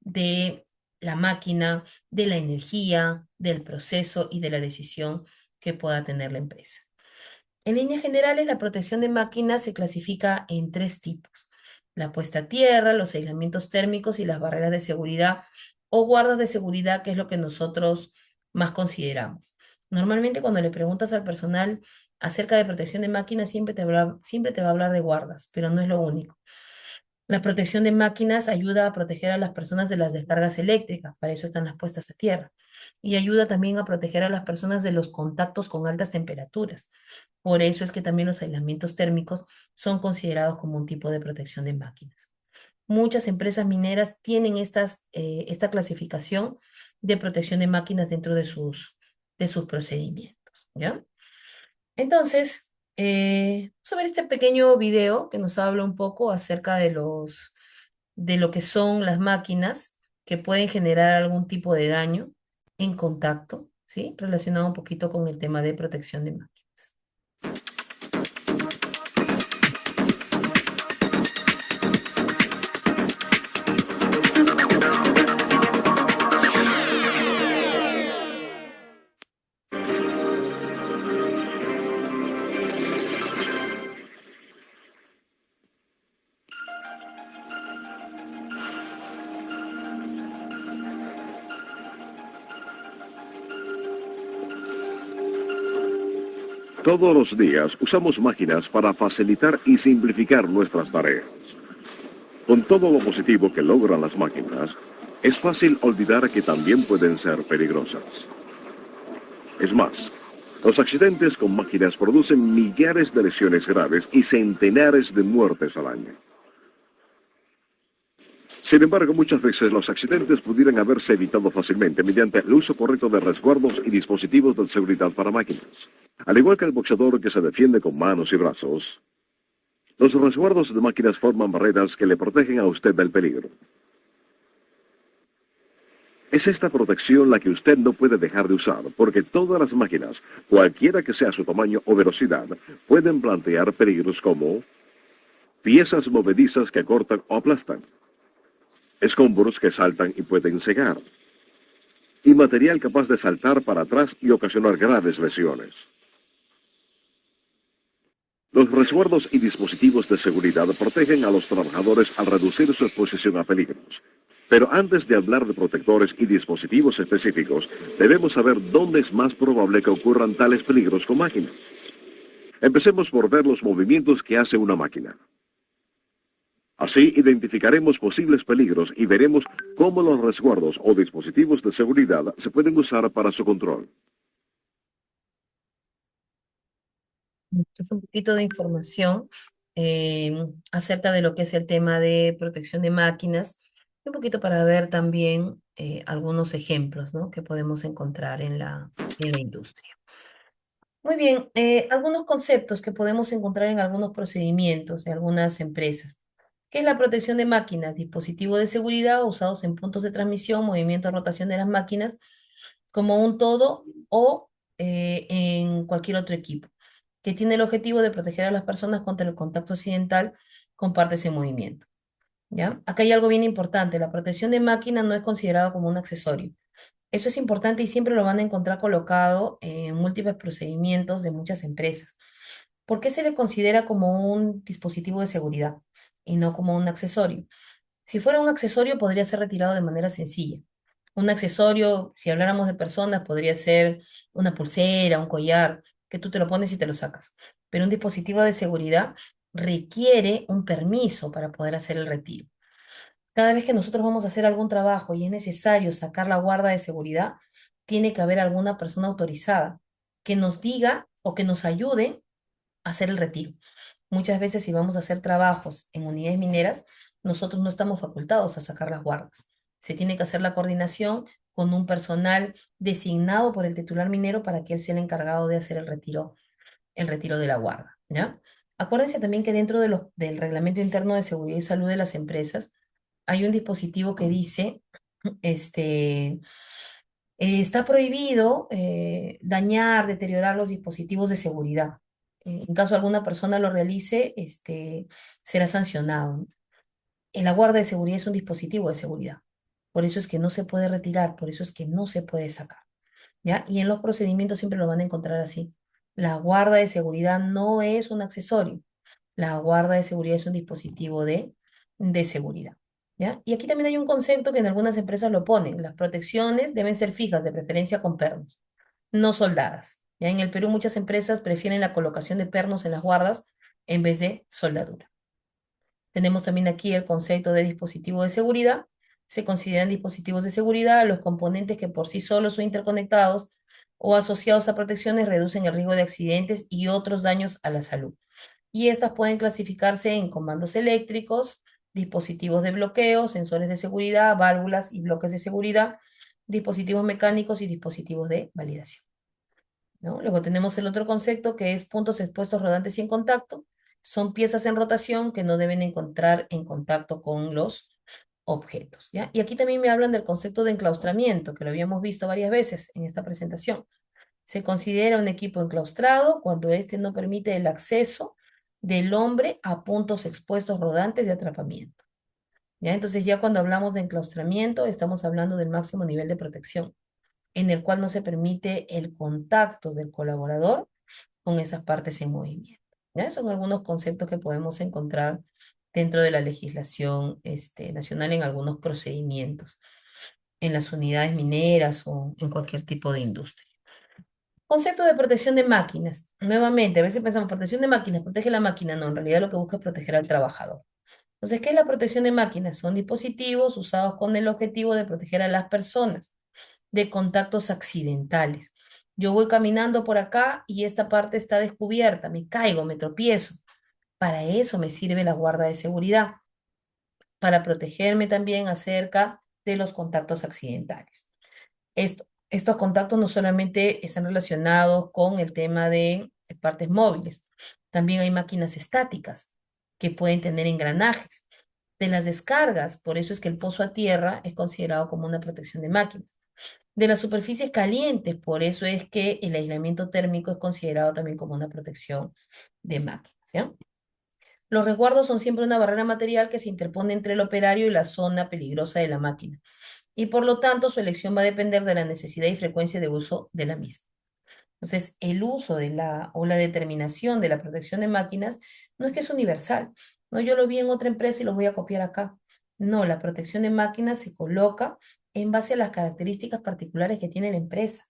de la máquina, de la energía, del proceso y de la decisión que pueda tener la empresa. En líneas generales, la protección de máquinas se clasifica en tres tipos: la puesta a tierra, los aislamientos térmicos y las barreras de seguridad o guardas de seguridad, que es lo que nosotros más consideramos. Normalmente cuando le preguntas al personal acerca de protección de máquinas, siempre te va a hablar de guardas, pero no es lo único. La protección de máquinas ayuda a proteger a las personas de las descargas eléctricas, para eso están las puestas a tierra. Y ayuda también a proteger a las personas de los contactos con altas temperaturas. Por eso es que también los aislamientos térmicos son considerados como un tipo de protección de máquinas. Muchas empresas mineras tienen esta clasificación de protección de máquinas dentro de sus procedimientos, ¿ya? Entonces, vamos a ver este pequeño video que nos habla un poco acerca de lo que son las máquinas que pueden generar algún tipo de daño en contacto, ¿sí? Relacionado un poquito con el tema de protección de máquinas. Todos los días usamos máquinas para facilitar y simplificar nuestras tareas. Con todo lo positivo que logran las máquinas, es fácil olvidar que también pueden ser peligrosas. Es más, los accidentes con máquinas producen millares de lesiones graves y centenares de muertes al año. Sin embargo, muchas veces los accidentes pudieran haberse evitado fácilmente mediante el uso correcto de resguardos y dispositivos de seguridad para máquinas. Al igual que el boxeador que se defiende con manos y brazos, los resguardos de máquinas forman barreras que le protegen a usted del peligro. Es esta protección la que usted no puede dejar de usar, porque todas las máquinas, cualquiera que sea su tamaño o velocidad, pueden plantear peligros como piezas movedizas que cortan o aplastan, escombros que saltan y pueden cegar, y material capaz de saltar para atrás y ocasionar graves lesiones. Los resguardos y dispositivos de seguridad protegen a los trabajadores al reducir su exposición a peligros. Pero antes de hablar de protectores y dispositivos específicos, debemos saber dónde es más probable que ocurran tales peligros con máquinas. Empecemos por ver los movimientos que hace una máquina. Así identificaremos posibles peligros y veremos cómo los resguardos o dispositivos de seguridad se pueden usar para su control. Esto es un poquito de información acerca de lo que es el tema de protección de máquinas, y un poquito para ver también algunos ejemplos, ¿no?, que podemos encontrar en la industria. Muy bien, algunos conceptos que podemos encontrar en algunos procedimientos de algunas empresas. ¿Qué es la protección de máquinas? Dispositivos de seguridad usados en puntos de transmisión, movimiento, rotación de las máquinas como un todo o en cualquier otro equipo, que tiene el objetivo de proteger a las personas contra el contacto accidental con partes en movimiento. ¿Ya? Acá hay algo bien importante, la protección de máquinas no es considerado como un accesorio. Eso es importante y siempre lo van a encontrar colocado en múltiples procedimientos de muchas empresas. ¿Por qué se le considera como un dispositivo de seguridad y no como un accesorio? Si fuera un accesorio, podría ser retirado de manera sencilla. Un accesorio, si habláramos de personas, podría ser una pulsera, un collar, que tú te lo pones y te lo sacas. Pero un dispositivo de seguridad requiere un permiso para poder hacer el retiro. Cada vez que nosotros vamos a hacer algún trabajo y es necesario sacar la guarda de seguridad, tiene que haber alguna persona autorizada que nos diga o que nos ayude a hacer el retiro. Muchas veces si vamos a hacer trabajos en unidades mineras, nosotros no estamos facultados a sacar las guardas. Se tiene que hacer la coordinación con un personal designado por el titular minero para que él sea el encargado de hacer el retiro de la guarda, ¿ya? Acuérdense también que dentro del Reglamento Interno de Seguridad y Salud de las Empresas hay un dispositivo que dice, está prohibido dañar, deteriorar los dispositivos de seguridad. En caso alguna persona lo realice, será sancionado. La guarda de seguridad es un dispositivo de seguridad. Por eso es que no se puede retirar, por eso es que no se puede sacar. ¿Ya? Y en los procedimientos siempre lo van a encontrar así. La guarda de seguridad no es un accesorio. La guarda de seguridad es un dispositivo de seguridad. ¿Ya? Y aquí también hay un concepto que en algunas empresas lo ponen. Las protecciones deben ser fijas, de preferencia con pernos, no soldadas. ¿Ya? En el Perú muchas empresas prefieren la colocación de pernos en las guardas en vez de soldadura. Tenemos también aquí el concepto de dispositivo de seguridad. Se consideran dispositivos de seguridad los componentes que por sí solos o interconectados o asociados a protecciones reducen el riesgo de accidentes y otros daños a la salud. Y estas pueden clasificarse en comandos eléctricos, dispositivos de bloqueo, sensores de seguridad, válvulas y bloques de seguridad, dispositivos mecánicos y dispositivos de validación, ¿no? Luego tenemos el otro concepto que es puntos expuestos rodantes y en contacto. Son piezas en rotación que no deben encontrar en contacto con los objetos, ¿ya? Y aquí también me hablan del concepto de enclaustramiento, que lo habíamos visto varias veces en esta presentación. Se considera un equipo enclaustrado cuando éste no permite el acceso del hombre a puntos expuestos rodantes de atrapamiento, ¿ya? Entonces ya cuando hablamos de enclaustramiento estamos hablando del máximo nivel de protección, en el cual no se permite el contacto del colaborador con esas partes en movimiento, ¿ya? Son algunos conceptos que podemos encontrar dentro de la legislación nacional en algunos procedimientos, en las unidades mineras o en cualquier tipo de industria. Concepto de protección de máquinas. Nuevamente, a veces pensamos, protección de máquinas, protege la máquina. No, en realidad lo que busca es proteger al trabajador. Entonces, ¿qué es la protección de máquinas? Son dispositivos usados con el objetivo de proteger a las personas de contactos accidentales. Yo voy caminando por acá y esta parte está descubierta, me caigo, me tropiezo. Para eso me sirve la guarda de seguridad, para protegerme también acerca de los contactos accidentales. Estos contactos no solamente están relacionados con el tema de partes móviles, también hay máquinas estáticas que pueden tener engranajes. De las descargas, por eso es que el pozo a tierra es considerado como una protección de máquinas. De las superficies calientes, por eso es que el aislamiento térmico es considerado también como una protección de máquinas, ¿ya? Los resguardos son siempre una barrera material que se interpone entre el operario y la zona peligrosa de la máquina, y por lo tanto su elección va a depender de la necesidad y frecuencia de uso de la misma. Entonces, el uso de o la determinación de la protección de máquinas no es que es universal, no, yo lo vi en otra empresa y lo voy a copiar acá. No, la protección de máquinas se coloca en base a las características particulares que tiene la empresa,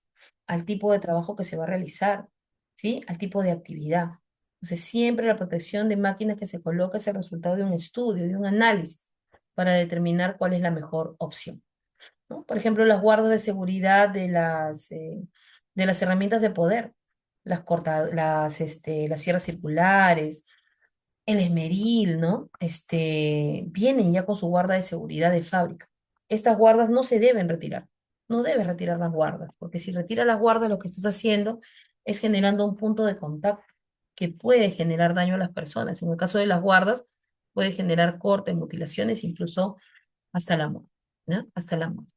al tipo de trabajo que se va a realizar, ¿sí? Al tipo de actividad. Entonces, siempre la protección de máquinas que se coloca es el resultado de un estudio, de un análisis, para determinar cuál es la mejor opción, ¿no? Por ejemplo, las guardas de seguridad de las herramientas de poder, las sierras circulares, el esmeril, ¿no? Vienen ya con su guarda de seguridad de fábrica. Estas guardas no se deben retirar. No debes retirar las guardas, porque si retiras las guardas, lo que estás haciendo es generando un punto de contacto que puede generar daño a las personas. En el caso de las guardas, puede generar cortes, mutilaciones, incluso hasta la muerte, ¿no? Hasta la muerte.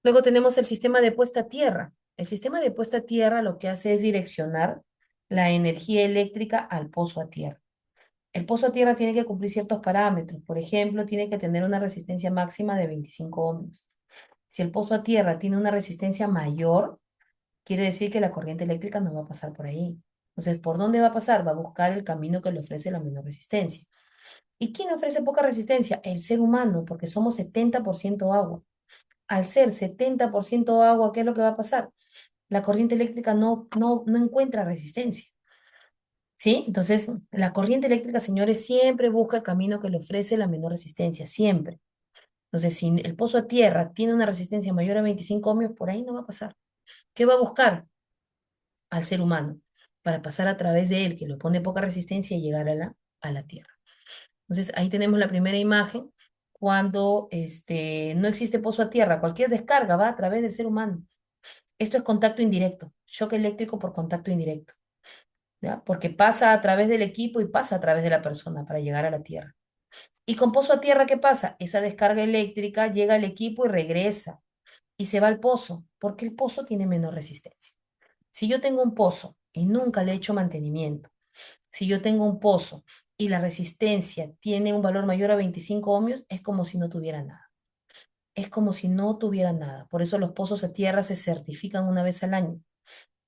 Luego tenemos el sistema de puesta a tierra. El sistema de puesta a tierra lo que hace es direccionar la energía eléctrica al pozo a tierra. El pozo a tierra tiene que cumplir ciertos parámetros. Por ejemplo, tiene que tener una resistencia máxima de 25 ohmios. Si el pozo a tierra tiene una resistencia mayor, quiere decir que la corriente eléctrica no va a pasar por ahí. Entonces, ¿por dónde va a pasar? Va a buscar el camino que le ofrece la menor resistencia. ¿Y quién ofrece poca resistencia? El ser humano, porque somos 70% agua. Al ser 70% agua, ¿qué es lo que va a pasar? La corriente eléctrica no encuentra resistencia, ¿sí? Entonces, la corriente eléctrica, señores, siempre busca el camino que le ofrece la menor resistencia, siempre. Entonces, si el pozo a tierra tiene una resistencia mayor a 25 ohmios, por ahí no va a pasar. ¿Qué va a buscar? Al ser humano, para pasar a través de él, que le pone poca resistencia y llegar a la tierra. Entonces, ahí tenemos la primera imagen, cuando no existe pozo a tierra, cualquier descarga va a través del ser humano. Esto es contacto indirecto, shock eléctrico por contacto indirecto, ¿ya? Porque pasa a través del equipo y pasa a través de la persona para llegar a la tierra. Y con pozo a tierra, ¿qué pasa? Esa descarga eléctrica llega al equipo y regresa y se va al pozo, porque el pozo tiene menor resistencia. Si yo tengo un pozo y nunca le he hecho mantenimiento, si yo tengo un pozo y la resistencia tiene un valor mayor a 25 ohmios, es como si no tuviera nada. Es como si no tuviera nada. Por eso los pozos a tierra se certifican una vez al año.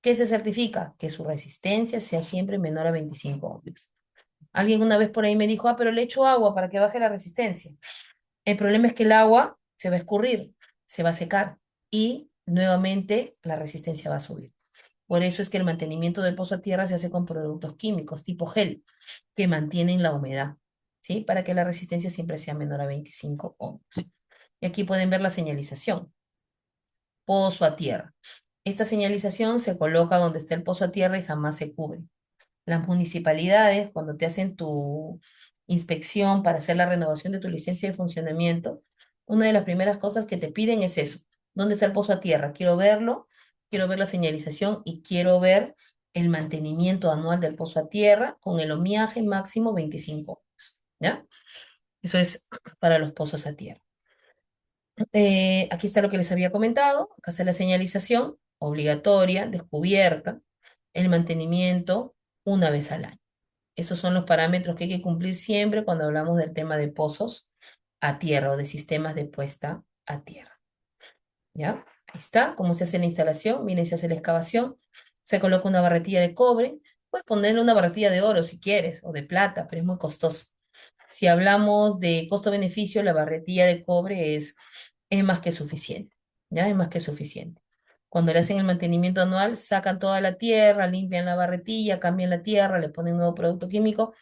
¿Qué se certifica? Que su resistencia sea siempre menor a 25 ohmios. Alguien una vez por ahí me dijo, pero le echo agua para que baje la resistencia. El problema es que el agua se va a escurrir, se va a secar y nuevamente la resistencia va a subir. Por eso es que el mantenimiento del pozo a tierra se hace con productos químicos tipo gel que mantienen la humedad. ¿sí? Para que la resistencia siempre sea menor a 25 ohmios. Y aquí pueden ver la señalización, pozo a tierra. Esta señalización se coloca donde está el pozo a tierra y jamás se cubre. Las municipalidades, cuando te hacen tu inspección para hacer la renovación de tu licencia de funcionamiento, una de las primeras cosas que te piden es eso. ¿Dónde está el pozo a tierra? Quiero verlo, quiero ver la señalización y quiero ver el mantenimiento anual del pozo a tierra con el omiaje máximo 25 años, ¿ya? Eso es para los pozos a tierra. Aquí está lo que les había comentado. Acá está la señalización obligatoria, descubierta, el mantenimiento una vez al año. Esos son los parámetros que hay que cumplir siempre cuando hablamos del tema de pozos a tierra o de sistemas de puesta a tierra. ¿Ya? Ahí está, cómo se hace la instalación. Miren, se hace la excavación, se coloca una barretilla de cobre. Puedes ponerle una barretilla de oro si quieres, o de plata, pero es muy costoso. Si hablamos de costo-beneficio, la barretilla de cobre es más que suficiente, ¿ya? Es más que suficiente. Cuando le hacen el mantenimiento anual, sacan toda la tierra, limpian la barretilla, cambian la tierra, le ponen nuevo producto químico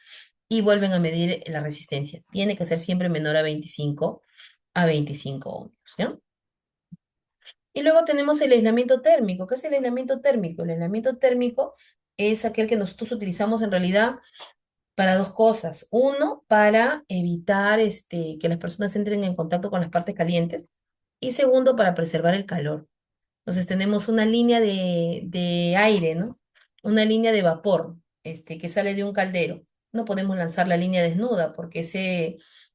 y vuelven a medir la resistencia. Tiene que ser siempre menor a 25 ohmios, ¿ya? Y luego tenemos el aislamiento térmico. ¿Qué es el aislamiento térmico? El aislamiento térmico es aquel que nosotros utilizamos en realidad para dos cosas. Uno, para evitar que las personas entren en contacto con las partes calientes. Y segundo, para preservar el calor. Entonces tenemos una línea de aire, ¿no? Una línea de vapor, que sale de un caldero. No podemos lanzar la línea desnuda porque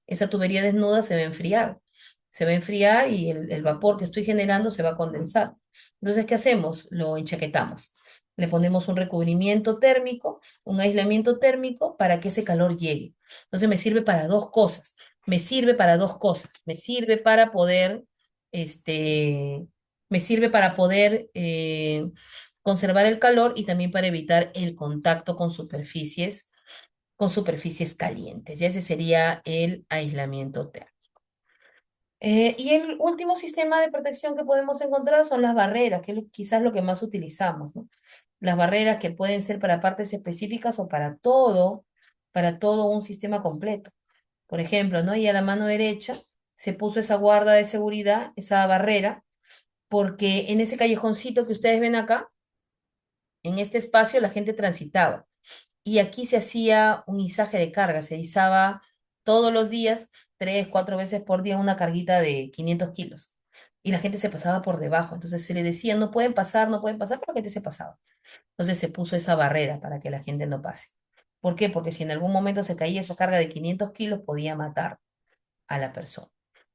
esa tubería desnuda se va a enfriar. Se va a enfriar y el vapor que estoy generando se va a condensar. Entonces, ¿qué hacemos? Lo enchaquetamos. Le ponemos un recubrimiento térmico, un aislamiento térmico para que ese calor llegue. Entonces me sirve para dos cosas. Me sirve para dos cosas. Me sirve para poder, este, me sirve para poder conservar el calor y también para evitar el contacto con superficies calientes. Y ese sería el aislamiento térmico. Y el último sistema de protección que podemos encontrar son las barreras, que es quizás lo que más utilizamos, ¿no? Las barreras que pueden ser para partes específicas o para todo un sistema completo. Por ejemplo, ¿no? Y a la mano derecha se puso esa guarda de seguridad, esa barrera, porque en ese callejoncito que ustedes ven acá, en este espacio la gente transitaba y aquí se hacía un izaje de carga, se izaba todos los días, 3, 4 veces por día, una carguita de 500 kilos. Y la gente se pasaba por debajo. Entonces se le decía, no pueden pasar, no pueden pasar, pero la gente se pasaba. Entonces se puso esa barrera para que la gente no pase. ¿Por qué? Porque si en algún momento se caía esa carga de 500 kilos, podía matar a la persona.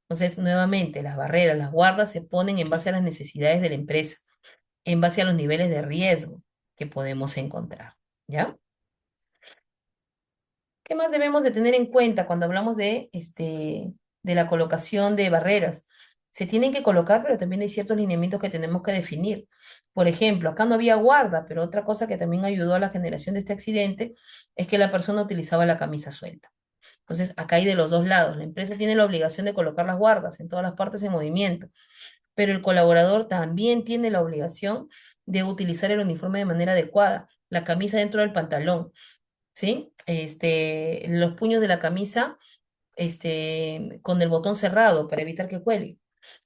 Entonces, nuevamente, las barreras, las guardas se ponen en base a las necesidades de la empresa, en base a los niveles de riesgo que podemos encontrar. ¿Ya? ¿Qué más debemos de tener en cuenta cuando hablamos de la colocación de barreras? Se tienen que colocar, pero también hay ciertos lineamientos que tenemos que definir. Por ejemplo, acá no había guarda, pero otra cosa que también ayudó a la generación de este accidente es que la persona utilizaba la camisa suelta. Entonces, acá hay de los dos lados. La empresa tiene la obligación de colocar las guardas en todas las partes en movimiento, pero el colaborador también tiene la obligación de utilizar el uniforme de manera adecuada, la camisa dentro del pantalón, ¿sí? Los puños de la camisa, con el botón cerrado para evitar que cuelgue.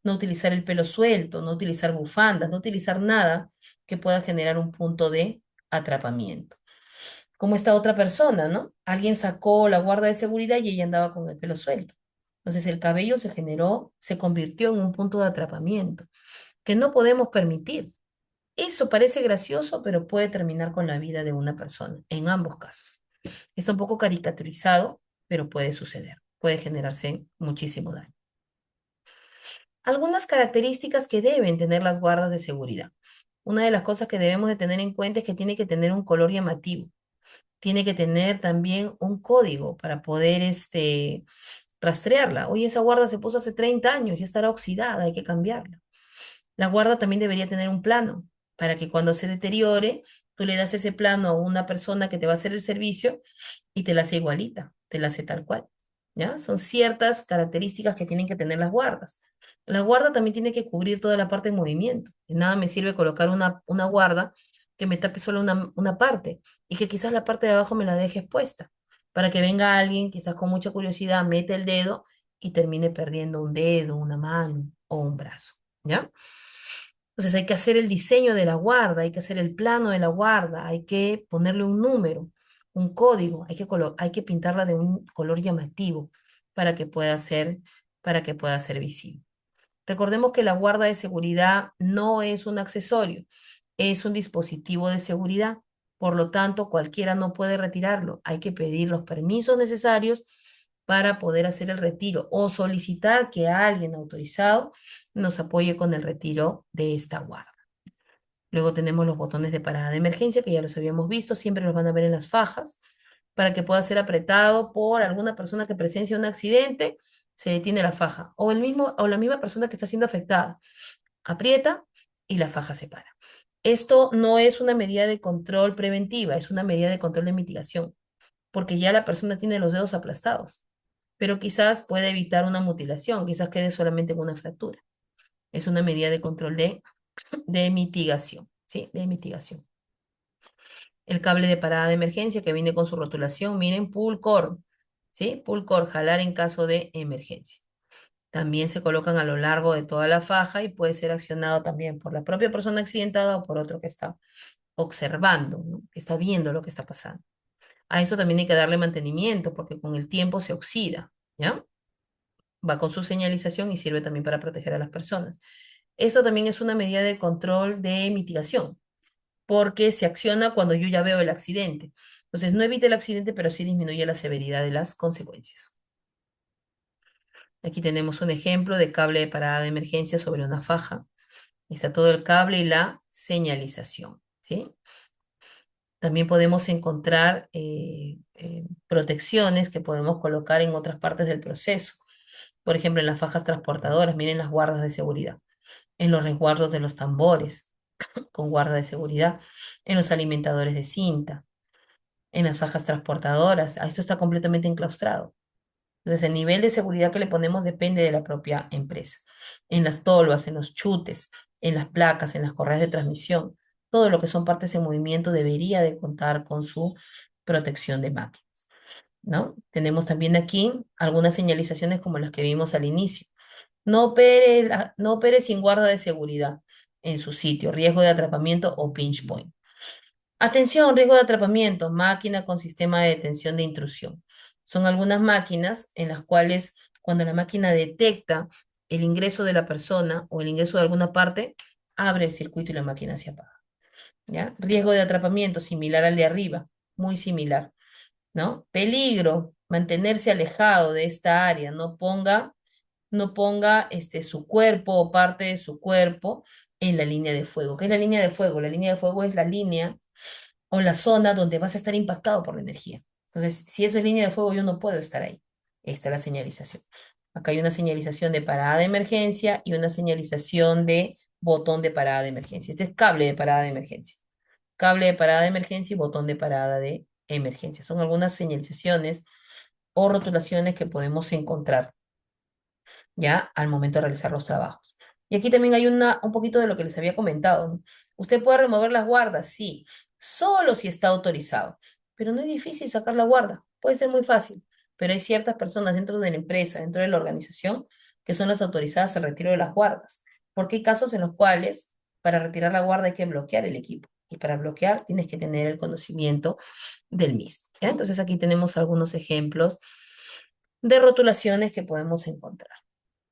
No utilizar el pelo suelto, no utilizar bufandas, no utilizar nada que pueda generar un punto de atrapamiento. Como esta otra persona, ¿no? Alguien sacó la guarda de seguridad y ella andaba con el pelo suelto. Entonces el cabello se convirtió en un punto de atrapamiento que no podemos permitir. Eso parece gracioso, pero puede terminar con la vida de una persona, en ambos casos. Está un poco caricaturizado, pero puede suceder. Puede generarse muchísimo daño. Algunas características que deben tener las guardas de seguridad. Una de las cosas que debemos de tener en cuenta es que tiene que tener un color llamativo. Tiene que tener también un código para poder rastrearla. Oye, esa guarda se puso hace 30 años, ya estará oxidada, hay que cambiarla. La guarda también debería tener un plano para que cuando se deteriore, tú le das ese plano a una persona que te va a hacer el servicio y te la hace igualita, te la hace tal cual. ¿Ya? Son ciertas características que tienen que tener las guardas. La guarda también tiene que cubrir toda la parte de movimiento. De nada me sirve colocar una guarda que me tape solo una parte y que quizás la parte de abajo me la deje expuesta. para que venga alguien quizás con mucha curiosidad, mete el dedo y termine perdiendo un dedo, una mano o un brazo, ¿ya? Entonces hay que hacer el diseño de la guarda, hay que hacer el plano de la guarda, hay que ponerle un número, un código, hay que pintarla de un color llamativo para que pueda ser, para que pueda ser visible. Recordemos que la guarda de seguridad no es un accesorio, es un dispositivo de seguridad. Por lo tanto, cualquiera no puede retirarlo. Hay que pedir los permisos necesarios para poder hacer el retiro o solicitar que alguien autorizado nos apoye con el retiro de esta guarda. Luego tenemos los botones de parada de emergencia, que ya los habíamos visto, siempre los van a ver en las fajas, para que pueda ser apretado por alguna persona que presencia un accidente, se detiene la faja, o el mismo, o la misma persona que está siendo afectada, aprieta y la faja se para. Esto no es una medida de control preventiva, es una medida de control de mitigación, porque ya la persona tiene los dedos aplastados, pero quizás puede evitar una mutilación, quizás quede solamente con una fractura. Es una medida de control de mitigación, ¿sí? De mitigación. El cable de parada de emergencia que viene con su rotulación, miren, pull cord, ¿sí? Pull cord, jalar en caso de emergencia. También se colocan a lo largo de toda la faja y puede ser accionado también por la propia persona accidentada o por otro que está observando, ¿no? Que está viendo lo que está pasando. A eso también hay que darle mantenimiento porque con el tiempo se oxida, ¿ya? Va con su señalización y sirve también para proteger a las personas. Esto también es una medida de control de mitigación porque se acciona cuando yo ya veo el accidente. Entonces, no evita el accidente, pero sí disminuye la severidad de las consecuencias. Aquí tenemos un ejemplo de cable de parada de emergencia sobre una faja. Está todo el cable y la señalización, ¿sí? También podemos encontrar protecciones que podemos colocar en otras partes del proceso. Por ejemplo, en las fajas transportadoras, miren las guardas de seguridad. En los resguardos de los tambores, con guarda de seguridad. En los alimentadores de cinta, en las fajas transportadoras. Esto está completamente enclaustrado. Entonces, el nivel de seguridad que le ponemos depende de la propia empresa. En las tolvas, en los chutes, en las placas, en las correas de transmisión, todo lo que son partes en movimiento debería de contar con su protección de máquinas, ¿no? Tenemos también aquí algunas señalizaciones como las que vimos al inicio. No opere sin guarda de seguridad en su sitio, riesgo de atrapamiento o pinch point. Atención, riesgo de atrapamiento, máquina con sistema de detención de intrusión. Son algunas máquinas en las cuales cuando la máquina detecta el ingreso de la persona o el ingreso de alguna parte, abre el circuito y la máquina se apaga. ¿Ya? Riesgo de atrapamiento, similar al de arriba, muy similar, ¿no? Peligro, mantenerse alejado de esta área, no ponga su cuerpo o parte de su cuerpo en la línea de fuego. ¿Qué es la línea de fuego? La línea de fuego es la línea o la zona donde vas a estar impactado por la energía. Entonces, si eso es línea de fuego, yo no puedo estar ahí. Esta es la señalización. Acá hay una señalización de parada de emergencia y una señalización de botón de parada de emergencia. Este es cable de parada de emergencia. Cable de parada de emergencia y botón de parada de emergencia. Son algunas señalizaciones o rotulaciones que podemos encontrar ya al momento de realizar los trabajos. Y aquí también hay un poquito de lo que les había comentado, ¿no? Usted puede remover las guardas, sí, solo si está autorizado, pero no es difícil sacar la guarda, puede ser muy fácil, pero hay ciertas personas dentro de la empresa, dentro de la organización, que son las autorizadas al retiro de las guardas, porque hay casos en los cuales para retirar la guarda hay que bloquear el equipo, y para bloquear tienes que tener el conocimiento del mismo, ¿ya? Entonces aquí tenemos algunos ejemplos de rotulaciones que podemos encontrar.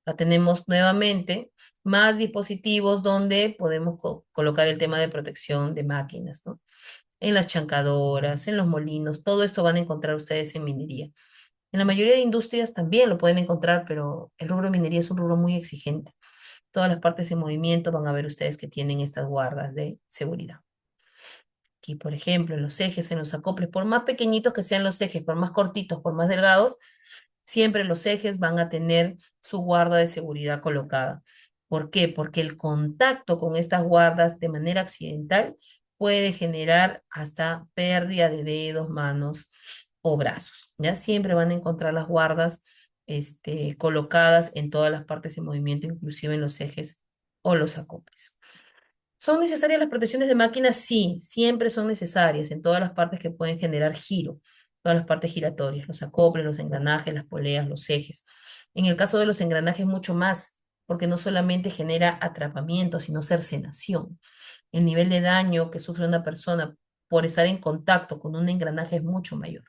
Ya tenemos nuevamente más dispositivos donde podemos colocar el tema de protección de máquinas, ¿no? En las chancadoras, en los molinos, todo esto van a encontrar ustedes en minería. En la mayoría de industrias también lo pueden encontrar, pero el rubro de minería es un rubro muy exigente. Todas las partes en movimiento van a ver ustedes que tienen estas guardas de seguridad. Aquí, por ejemplo, en los ejes, en los acoples, por más pequeñitos que sean los ejes, por más cortitos, por más delgados, siempre los ejes van a tener su guarda de seguridad colocada. ¿Por qué? Porque el contacto con estas guardas de manera accidental puede generar hasta pérdida de dedos, manos o brazos. Ya siempre van a encontrar las guardas colocadas en todas las partes en movimiento, inclusive en los ejes o los acoples. ¿Son necesarias las protecciones de máquinas? Sí, siempre son necesarias en todas las partes que pueden generar giro. todas las partes giratorias, los acoples, los engranajes, las poleas, los ejes. En el caso de los engranajes, mucho más, porque no solamente genera atrapamiento, sino cercenación. El nivel de daño que sufre una persona por estar en contacto con un engranaje es mucho mayor.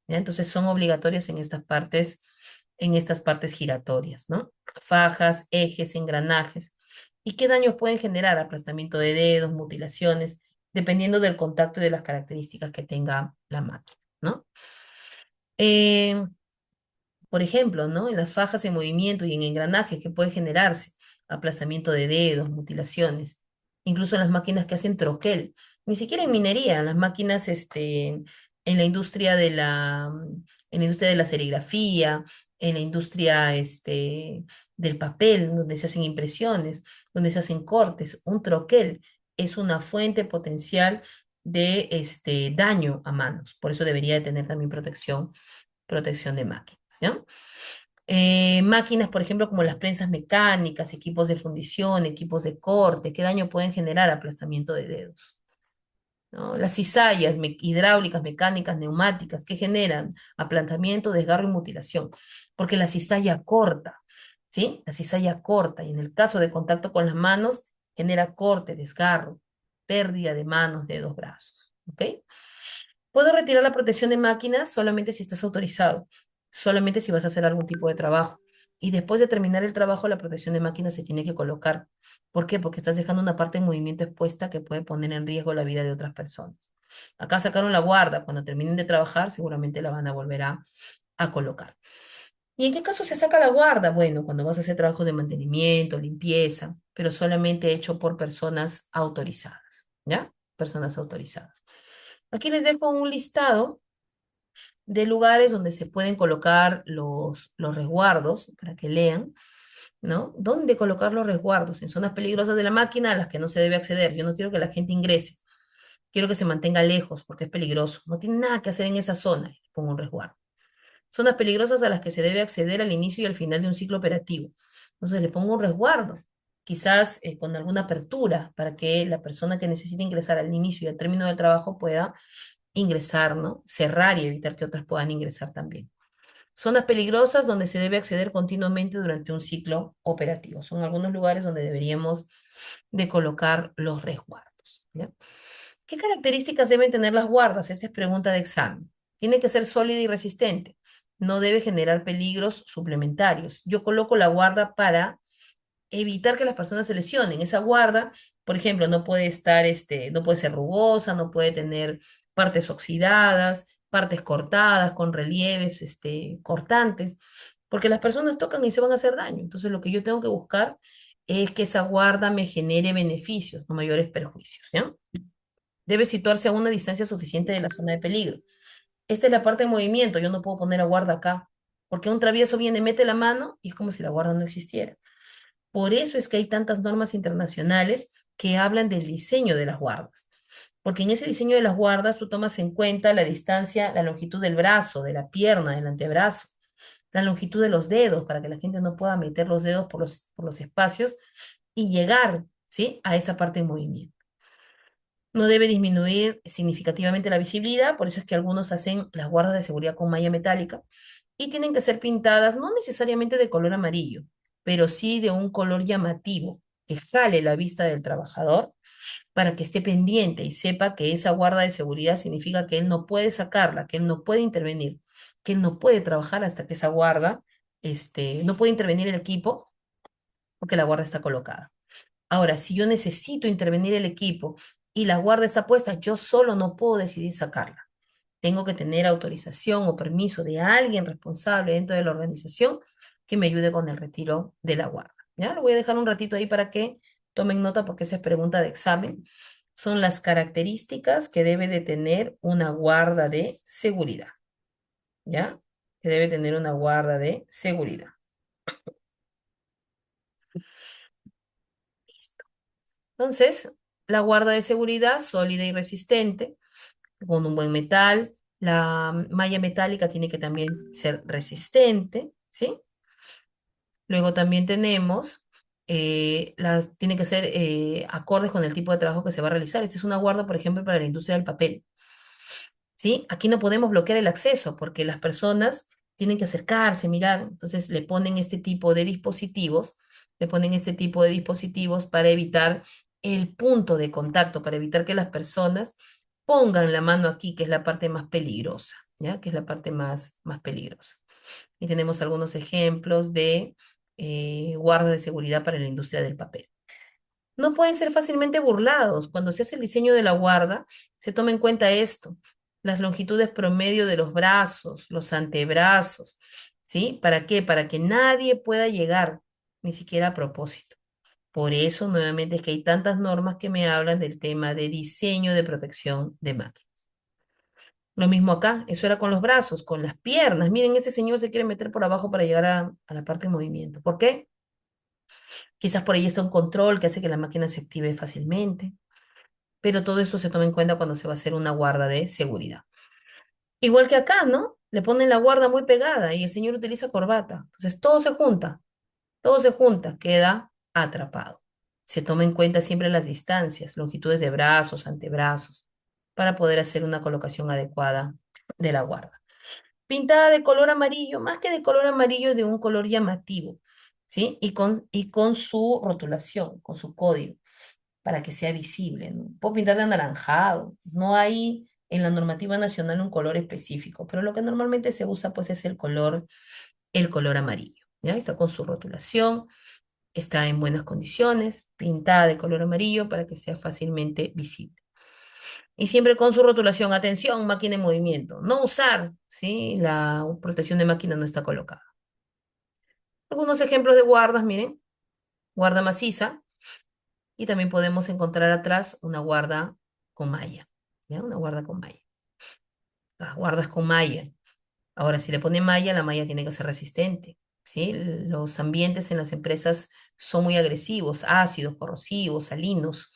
¿Ya? Entonces son obligatorias en estas partes giratorias, ¿no? Fajas, ejes, engranajes. ¿Y qué daños pueden generar? Aplastamiento de dedos, mutilaciones, dependiendo del contacto y de las características que tenga la máquina, ¿no? Eh, por ejemplo, ¿no? En las fajas en movimiento y en engranajes que puede generarse, aplastamiento de dedos, mutilaciones, incluso en las máquinas que hacen troquel, ni siquiera en minería, en las máquinas en la industria en la industria de la serigrafía, en la industria del papel, donde se hacen impresiones, donde se hacen cortes, un troquel es una fuente potencial de daño a manos, por eso debería de tener también protección de máquinas, ¿ya? Máquinas, por ejemplo, como las prensas mecánicas, equipos de fundición, equipos de corte, ¿qué daño pueden generar? Aplastamiento de dedos, ¿no? Las cizallas hidráulicas, mecánicas, neumáticas, ¿qué generan? Aplastamiento, desgarro y mutilación, porque la cizalla corta, ¿sí? La cizalla corta y en el caso de contacto con las manos genera corte, desgarro, pérdida de manos, dedos, brazos, ¿ok? Puedo retirar la protección de máquinas solamente si estás autorizado, solamente si vas a hacer algún tipo de trabajo. Y después de terminar el trabajo, la protección de máquinas se tiene que colocar. ¿Por qué? Porque estás dejando una parte en movimiento expuesta que puede poner en riesgo la vida de otras personas. Acá sacaron la guarda, cuando terminen de trabajar, seguramente la van a volver a colocar. ¿Y en qué caso se saca la guarda? Bueno, cuando vas a hacer trabajos de mantenimiento, limpieza, pero solamente hecho por personas autorizadas, ¿ya? Personas autorizadas. Aquí les dejo un listado de lugares donde se pueden colocar los resguardos para que lean, ¿no? ¿Dónde colocar los resguardos? En zonas peligrosas de la máquina a las que no se debe acceder. Yo no quiero que la gente ingrese, quiero que se mantenga lejos porque es peligroso. No tiene nada que hacer en esa zona, pongo un resguardo. Zonas peligrosas a las que se debe acceder al inicio y al final de un ciclo operativo. Entonces le pongo un resguardo, quizás con alguna apertura para que la persona que necesite ingresar al inicio y al término del trabajo pueda ingresar, ¿no? Cerrar y evitar que otras puedan ingresar también. Zonas peligrosas donde se debe acceder continuamente durante un ciclo operativo. Son algunos lugares donde deberíamos de colocar los resguardos, ¿ya? ¿Qué características deben tener las guardas? Esta es pregunta de examen. Tiene que ser sólida y resistente. No debe generar peligros suplementarios. Yo coloco la guarda para evitar que las personas se lesionen. Esa guarda, por ejemplo, no puede estar, no puede ser rugosa, no puede tener partes oxidadas, partes cortadas, con relieves, cortantes, porque las personas tocan y se van a hacer daño. Entonces, lo que yo tengo que buscar es que esa guarda me genere beneficios, no mayores perjuicios, ¿ya? Debe situarse a una distancia suficiente de la zona de peligro. Esta es la parte de movimiento, yo no puedo poner la guarda acá, porque un travieso viene, mete la mano y es como si la guarda no existiera. Por eso es que hay tantas normas internacionales que hablan del diseño de las guardas, porque en ese diseño de las guardas tú tomas en cuenta la distancia, la longitud del brazo, de la pierna, del antebrazo, la longitud de los dedos, para que la gente no pueda meter los dedos por los espacios y llegar, ¿sí? A esa parte en movimiento. No debe disminuir significativamente la visibilidad, por eso es que algunos hacen las guardas de seguridad con malla metálica y tienen que ser pintadas no necesariamente de color amarillo, pero sí de un color llamativo que jale la vista del trabajador para que esté pendiente y sepa que esa guarda de seguridad significa que él no puede sacarla, que él no puede intervenir, que él no puede trabajar hasta que esa guarda, no puede intervenir el equipo porque la guarda está colocada. Ahora, si yo necesito intervenir el equipo y la guarda está puesta, yo solo no puedo decidir sacarla. Tengo que tener autorización o permiso de alguien responsable dentro de la organización que me ayude con el retiro de la guarda. ¿Ya? Lo voy a dejar un ratito ahí para que tomen nota porque esa es pregunta de examen. Son las características que debe de tener una guarda de seguridad. ¿Ya? Que debe tener una guarda de seguridad. Listo. Entonces, la guarda de seguridad sólida y resistente con un buen metal. La malla metálica tiene que también ser resistente, ¿sí? Luego también tenemos, tiene que ser acordes con el tipo de trabajo que se va a realizar. Esta es una guarda, por ejemplo, para la industria del papel. ¿sí? Aquí no podemos bloquear el acceso porque las personas tienen que acercarse, mirar. Entonces le ponen este tipo de dispositivos, le ponen este tipo de dispositivos para evitar el punto de contacto, para evitar que las personas pongan la mano aquí, que es la parte más peligrosa, ¿ya? Que es la parte más peligrosa. Y tenemos algunos ejemplos de guardas de seguridad para la industria del papel. No pueden ser fácilmente burlados. Cuando se hace el diseño de la guarda, se toma en cuenta esto, las longitudes promedio de los brazos, los antebrazos, ¿sí? ¿Para qué? Para que nadie pueda llegar, ni siquiera a propósito. Por eso, nuevamente, es que hay tantas normas que me hablan del tema de diseño de protección de máquinas. Lo mismo acá, eso era con los brazos, con las piernas. Miren, ese señor se quiere meter por abajo para llegar a la parte de movimiento. ¿Por qué? Quizás por ahí está un control que hace que la máquina se active fácilmente, pero todo esto se toma en cuenta cuando se va a hacer una guarda de seguridad. Igual que acá, ¿no? Le ponen la guarda muy pegada y el señor utiliza corbata. Entonces todo se junta, queda atrapado. Se toma en cuenta siempre las distancias, longitudes de brazos, antebrazos, para poder hacer una colocación adecuada de la guarda. Pintada de color amarillo, más que de color amarillo, de un color llamativo, ¿sí? Y con su rotulación, con su código para que sea visible, ¿no? Puedo pintar de anaranjado. No hay en la normativa nacional un color específico, pero lo que normalmente se usa pues es el color amarillo, ¿ya? Está con su rotulación, está en buenas condiciones, pintada de color amarillo para que sea fácilmente visible. Y siempre con su rotulación, atención, máquina en movimiento, no usar, ¿sí? La protección de máquina no está colocada. Algunos ejemplos de guardas, miren, guarda maciza, y también podemos encontrar atrás una guarda con malla, ¿ya? Una guarda con malla. Las guardas con malla. Ahora, si le pone malla, la malla tiene que ser resistente, ¿sí? Los ambientes en las empresas son muy agresivos, ácidos, corrosivos, salinos.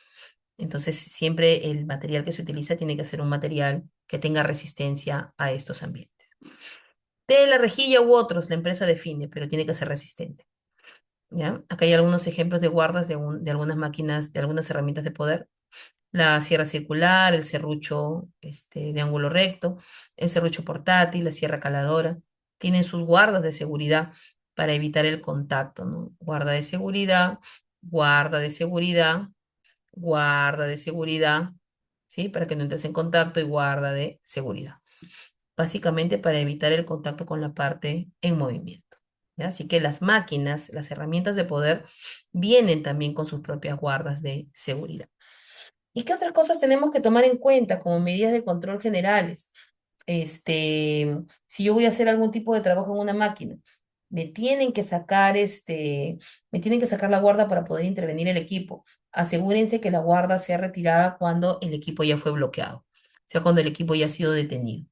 Entonces, siempre el material que se utiliza tiene que ser un material que tenga resistencia a estos ambientes. Tela, rejilla u otros, la empresa define, pero tiene que ser resistente, ¿ya? Acá hay algunos ejemplos de guardas de algunas máquinas, de algunas herramientas de poder. La sierra circular, el serrucho de ángulo recto, el serrucho portátil, la sierra caladora. Tienen sus guardas de seguridad para evitar el contacto, ¿no? Guarda de seguridad, guarda de seguridad, guarda de seguridad, ¿sí? Para que no entres en contacto y guarda de seguridad. Básicamente para evitar el contacto con la parte en movimiento, ¿ya? Así que las máquinas, las herramientas de poder, vienen también con sus propias guardas de seguridad. ¿Y qué otras cosas tenemos que tomar en cuenta como medidas de control generales? Si yo voy a hacer algún tipo de trabajo en una máquina, me tienen que sacar, me tienen que sacar la guarda para poder intervenir el equipo. Asegúrense que la guarda sea retirada cuando el equipo ya fue bloqueado, o sea, cuando el equipo ya ha sido detenido.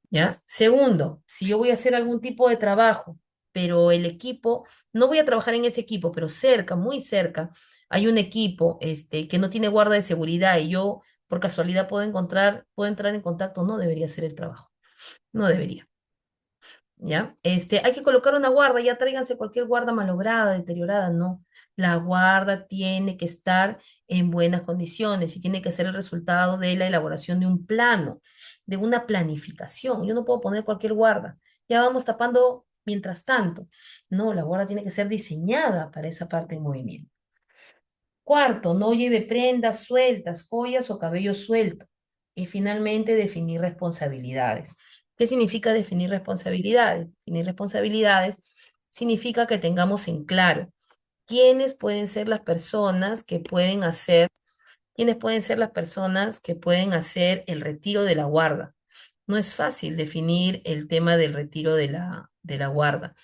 ¿Ya? Segundo, si yo voy a hacer algún tipo de trabajo, pero el equipo, no voy a trabajar en ese equipo, pero cerca, muy cerca, hay un equipo que no tiene guarda de seguridad y yo por casualidad puedo entrar en contacto, no debería hacer el trabajo, no debería. ¿Ya? Hay que colocar una guarda, ya tráiganse cualquier guarda malograda, deteriorada, no. La guarda tiene que estar en buenas condiciones y tiene que ser el resultado de la elaboración de un plano, de una planificación. Yo no puedo poner cualquier guarda. Ya vamos tapando mientras tanto. No, la guarda tiene que ser diseñada para esa parte en movimiento. Cuarto, no lleve prendas sueltas, joyas o cabello suelto. Y finalmente, definir responsabilidades. ¿Qué significa definir responsabilidades? Definir responsabilidades significa que tengamos en claro quiénes pueden ser las personas que pueden hacer, quiénes pueden ser las personas que pueden hacer el retiro de la guarda. No es fácil definir el tema del retiro de la guarda.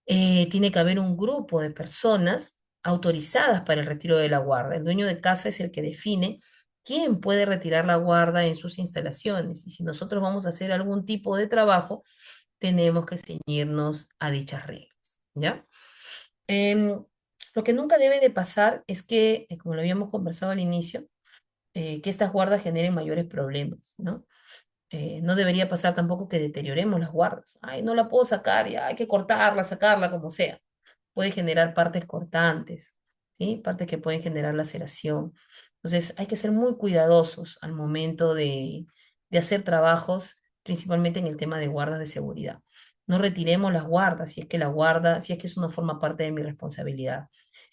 Tiene que haber un grupo de personas autorizadas para el retiro de la guarda. El dueño de casa es el que define quién puede retirar la guarda en sus instalaciones. Y si nosotros vamos a hacer algún tipo de trabajo, tenemos que ceñirnos a dichas reglas, ¿ya? Em, lo que nunca debe de pasar es que, como lo habíamos conversado al inicio, que estas guardas generen mayores problemas, ¿no? No debería pasar tampoco que deterioremos las guardas. Ay, no la puedo sacar, ya hay que cortarla, sacarla, como sea. Puede generar partes cortantes, ¿sí? Partes que pueden generar laceración. Entonces, hay que ser muy cuidadosos al momento de hacer trabajos, principalmente en el tema de guardas de seguridad. No retiremos las guardas si es que la guarda, si es que eso no forma parte de mi responsabilidad.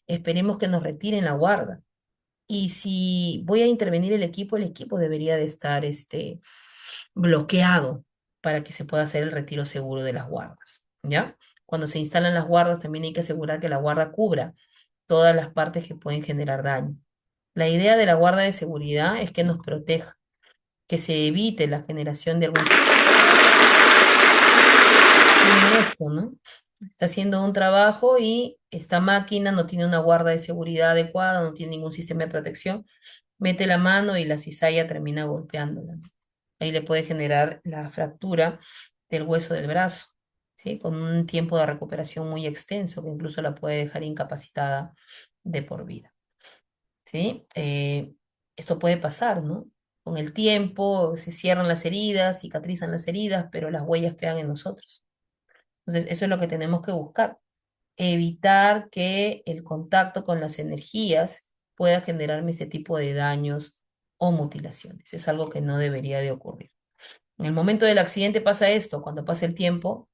Esperemos que nos retiren la guarda. Y si voy a intervenir el equipo debería de estar bloqueado para que se pueda hacer el retiro seguro de las guardas, ¿ya? Cuando se instalan las guardas, también hay que asegurar que la guarda cubra todas las partes que pueden generar daño. La idea de la guarda de seguridad es que nos proteja, que se evite la generación de algún en esto, ¿no? Está haciendo un trabajo y esta máquina no tiene una guarda de seguridad adecuada, no tiene ningún sistema de protección, mete la mano y la cizalla termina golpeándola, ¿no? Ahí le puede generar la fractura del hueso del brazo, ¿sí? Con un tiempo de recuperación muy extenso que incluso la puede dejar incapacitada de por vida, ¿sí? Esto puede pasar, ¿no? Con el tiempo se cierran las heridas, cicatrizan las heridas, pero las huellas quedan en nosotros. Entonces, eso es lo que tenemos que buscar, evitar que el contacto con las energías pueda generarme este tipo de daños o mutilaciones. Es algo que no debería de ocurrir. En el momento del accidente pasa esto, cuando pasa el tiempo,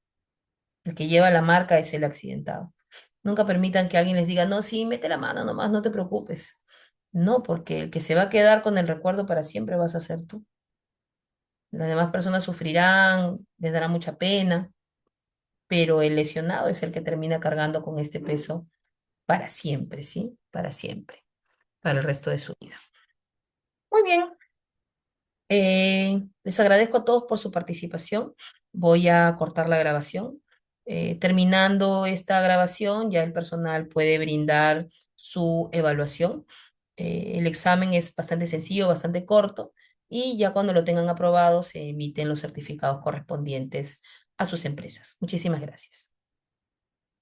el que lleva la marca es el accidentado. Nunca permitan que alguien les diga, no, sí, mete la mano nomás, no te preocupes. No, porque el que se va a quedar con el recuerdo para siempre vas a ser tú. Las demás personas sufrirán, les dará mucha pena, pero el lesionado es el que termina cargando con este peso para siempre, ¿sí? Para siempre, para el resto de su vida. Muy bien, les agradezco a todos por su participación. Voy a cortar la grabación. Terminando esta grabación, ya el personal puede brindar su evaluación. El examen es bastante sencillo, bastante corto, y ya cuando lo tengan aprobado se emiten los certificados correspondientes a sus empresas. Muchísimas gracias.